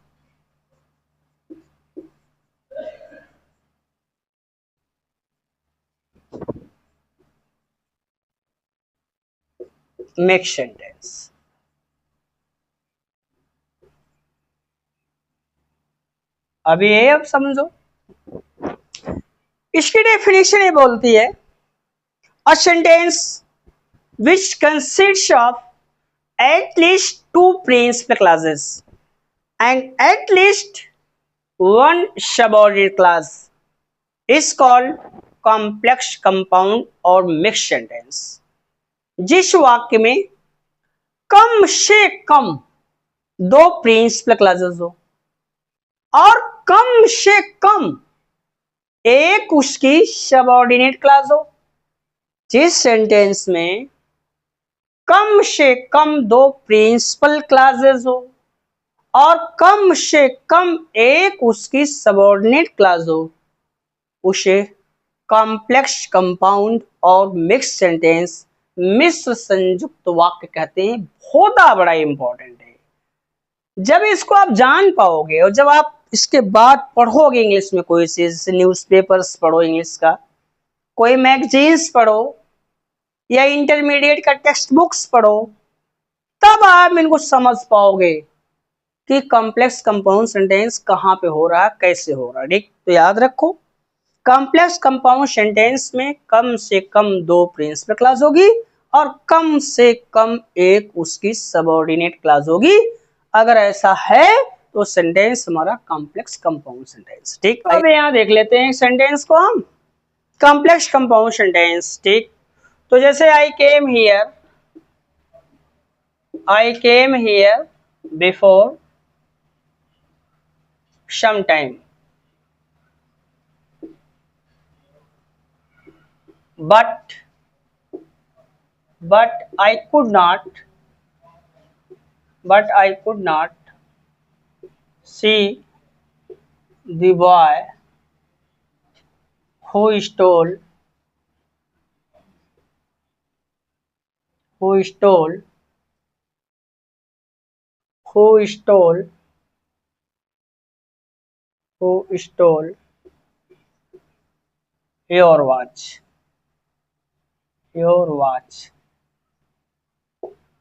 Mix sentence. अभी ये अब समझो, इसकी डेफिनेशन ये बोलती है a sentence which consists of at least two principal classes and at least one subordinate class is called complex compound और mixed sentence। जिस वाक्य में कम से कम दो प्रिंसिपल क्लासेस हो और कम से कम एक उसकी सबऑर्डिनेट क्लास हो, जिस सेंटेंस में कम से कम दो प्रिंसिपल क्लासेस हो और कम से कम एक उसकी सबऑर्डिनेट क्लास हो, उसे कॉम्प्लेक्स कंपाउंड और मिक्स सेंटेंस, मिश्र संयुक्त वाक्य कहते हैं। बहुत बड़ा इंपॉर्टेंट है। जब इसको आप जान पाओगे और जब आप इसके बाद पढ़ोगे इंग्लिश में कोई चीज, न्यूज़पेपर्स पढ़ो इंग्लिश का, कोई मैगजीन्स पढ़ो या इंटरमीडिएट का टेक्स्ट बुक्स पढ़ो, तब आप इनको समझ पाओगे कि कॉम्प्लेक्स कंपाउंड सेंटेंस कहाँ पे हो रहा है, कैसे हो रहा है। ठीक, तो याद रखो कॉम्प्लेक्स कंपाउंड सेंटेंस में कम से कम 2 प्रिंसिपल क्लॉज होगी और कम से कम एक उसकी सबऑर्डिनेट क्लॉज होगी। अगर ऐसा है तो सेंटेंस हमारा कॉम्प्लेक्स कंपाउंड सेंटेंस। ठीक, अब यहाँ देख लेते हैं सेंटेंस को हम, कॉम्प्लेक्स कंपाउंड सेंटेंस। ठीक, तो जैसे I came here before some time but I could not see the boy who stole your watch।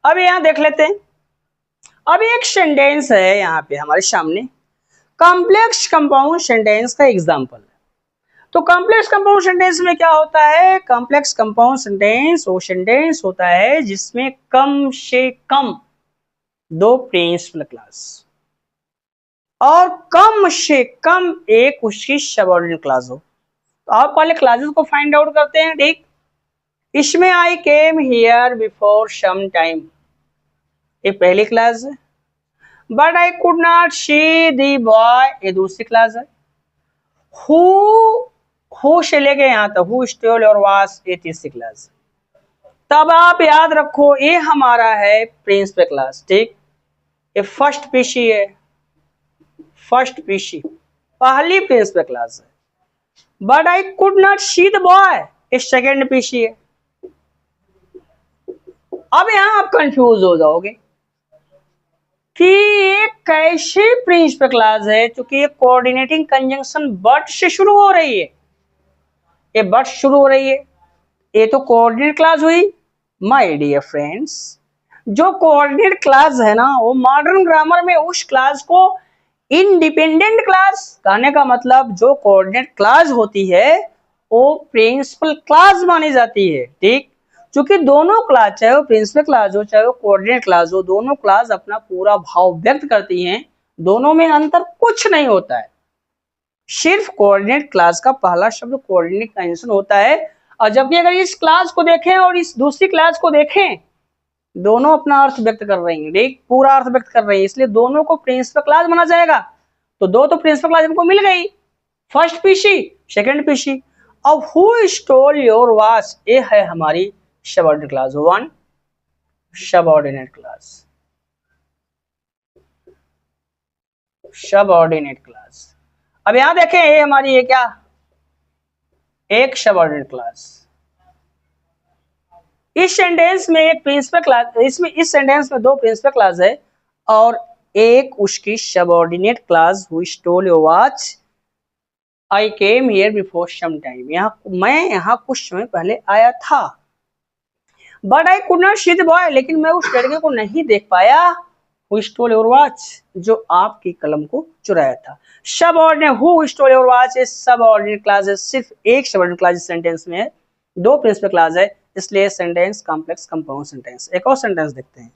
अब यहाँ देख लेते हैं, अब एक सेंटेंस है यहाँ पे हमारे सामने, कॉम्प्लेक्स कंपाउंड सेंटेंस का एग्जांपल है। तो कॉम्प्लेक्स कंपाउंड सेंटेंस में क्या होता है, कॉम्प्लेक्स कंपाउंड सेंटेंस वो सेंटेंस होता है जिसमें कम से कम 2 प्रिंसिपल क्लॉज और कम से कम एक उसकी सबऑर्डिनेट क्लॉज हो। तो आप पहले क्लॉजेस को फाइंड आउट करते हैं। ठीक, इसमें I came here before some time, ये पहली क्लास है। But I could not see the boy, ये दूसरी क्लास है। हु से लेके यहां तक, हु स्टोल योर वॉच, ये तीसरी क्लास है। तब आप याद रखो ये हमारा है प्रिंसिपल क्लास। ठीक, ये फर्स्ट पीसी है, पहली प्रिंसिपल क्लास है। But I could not see the boy, ये सेकेंड पीसी है। अब यहां आप कंफ्यूज हो जाओगे कि ये कैसे प्रिंसिपल क्लॉज है, क्योंकि ये कोऑर्डिनेटिंग कंजंक्शन बट से शुरू हो रही है, ये बट शुरू हो रही है, ये तो कोऑर्डिनेट क्लॉज हुई। माय डियर फ्रेंड्स, जो कोऑर्डिनेट क्लॉज है ना, वो मॉडर्न ग्रामर में उस क्लॉज को इंडिपेंडेंट क्लॉज, कहने का मतलब जो कोऑर्डिनेट क्लॉज होती है वो प्रिंसिपल क्लॉज मानी जाती है। ठीक, क्योंकि दोनों क्लास, चाहे वो प्रिंसिपल क्लास हो चाहे वो कोऑर्डिनेट क्लास हो, दोनों क्लास अपना पूरा भाव व्यक्त करती हैं, दोनों में अंतर कुछ नहीं होता है। सिर्फ कोऑर्डिनेट क्लास का पहला शब्द कोऑर्डिनेट कंजंक्शन होता है, और जबकि अगर इस क्लास को देखें और इस दूसरी क्लास को देखें, दोनों अपना अर्थ व्यक्त कर रही हैं, एक पूरा अर्थ व्यक्त कर रही है, इसलिए दोनों को प्रिंसिपल क्लास माना जाएगा। तो 2 तो प्रिंसिपल क्लास हमको मिल गई, फर्स्ट पीसी सेकेंड पीसी। अब हु स्टोल योर वॉच, ये है हमारी सबऑर्डिनेट क्लास, 1 सबऑर्डिनेट क्लास। अब यहां देखें ये हमारी, ये क्या, एक सबऑर्डिनेट क्लास। इस सेंटेंस में एक प्रिंसिपल क्लास, इसमें इस सेंटेंस में 2 प्रिंसिपल क्लास है और एक उसकी subordinate class, who stole your watch, I came here before some time, मैं यहाँ कुछ समय पहले आया था। But I could not see the boy, लेकिन मैं उस लड़के को नहीं देख पाया, हु स्टोल योर वॉच, जो आपकी कलम को चुराया था। Subordinate, who stole your watch, ये सबऑर्डिनेट क्लास है, सिर्फ एक सबऑर्डिनेट क्लास सेंटेंस में है, 2 प्रिंसिपल क्लास है, इसलिए सेंटेंस कॉम्प्लेक्स कंपाउंड सेंटेंस। एक और सेंटेंस देखते हैं,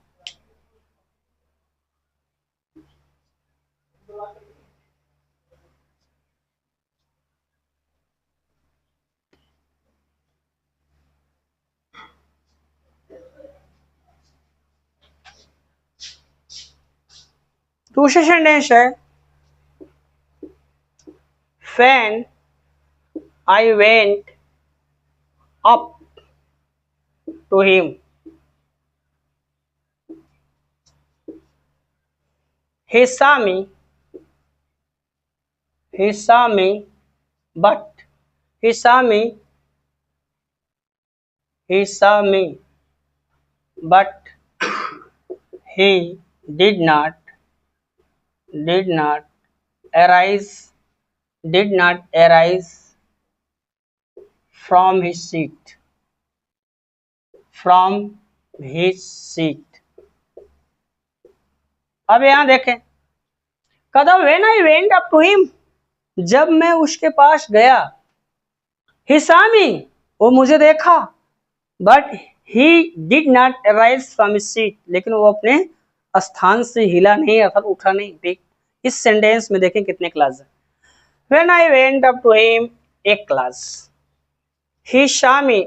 दूसरा सेंटेंस है, when I went up to him, he saw me, but he saw me, but he did not arise, did not arise from his seat, from his seat। अब यहां देखें, कहता when I went up to him, जब मैं उसके पास गया, ही saw me, वो मुझे देखा, but he did not arise from his seat, लेकिन वो अपने स्थान से हिला नहीं अर्थात उठा नहीं। ठीक, इस सेंटेंस में देखें कितने क्लास है। When I went up to him, एक क्लास। ही saw me,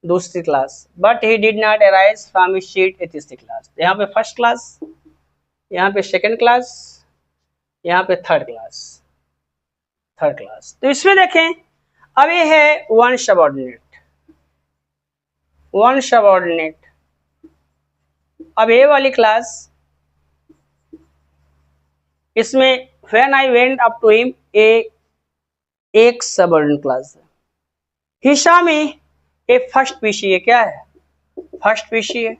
दूसरी clause. But he did not arise from his seat, ए तीसरी क्लास। यहाँ पे फर्स्ट क्लास, यहाँ पे सेकेंड क्लास, यहाँ पे थर्ड क्लास। तो इसमें देखें, अब ये है वन सबऑर्डिनेट। अब ये वाली क्लास, इसमें when I went up to him, एक सबऑर्डिनेट क्लास है। ही saw me, ये फर्स्ट पीसी है, क्या है, फर्स्ट पीसी है।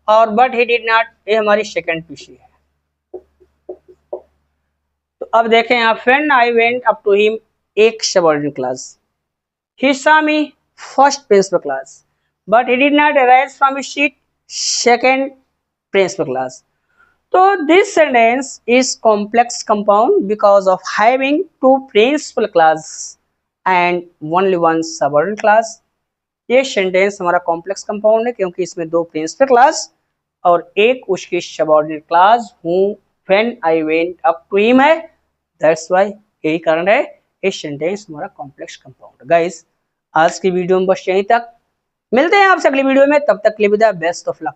और बट ही डिड नॉट, ये हमारी सेकंड पीसी है। तो अब देखें यहाँ, when I went up to him, एक subordinate clause. He saw me, first principal clause. But he did not arise from his seat, second principal clause. So this sentence is complex compound because of having two principal class and only one subordinate class। ये sentence हमारा complex compound है क्योंकि इसमें दो principal class और एक उसकी subordinate class हूँ when I went up to him है। दैट्स व्हाई, यही कारण है इस सेंटेंस हमारा कॉम्प्लेक्स कंपाउंड। गाइस, आज की वीडियो में बस यहीं तक, मिलते हैं आपसे अगली वीडियो में, तब तक के लिए विदा, बेस्ट ऑफ लक।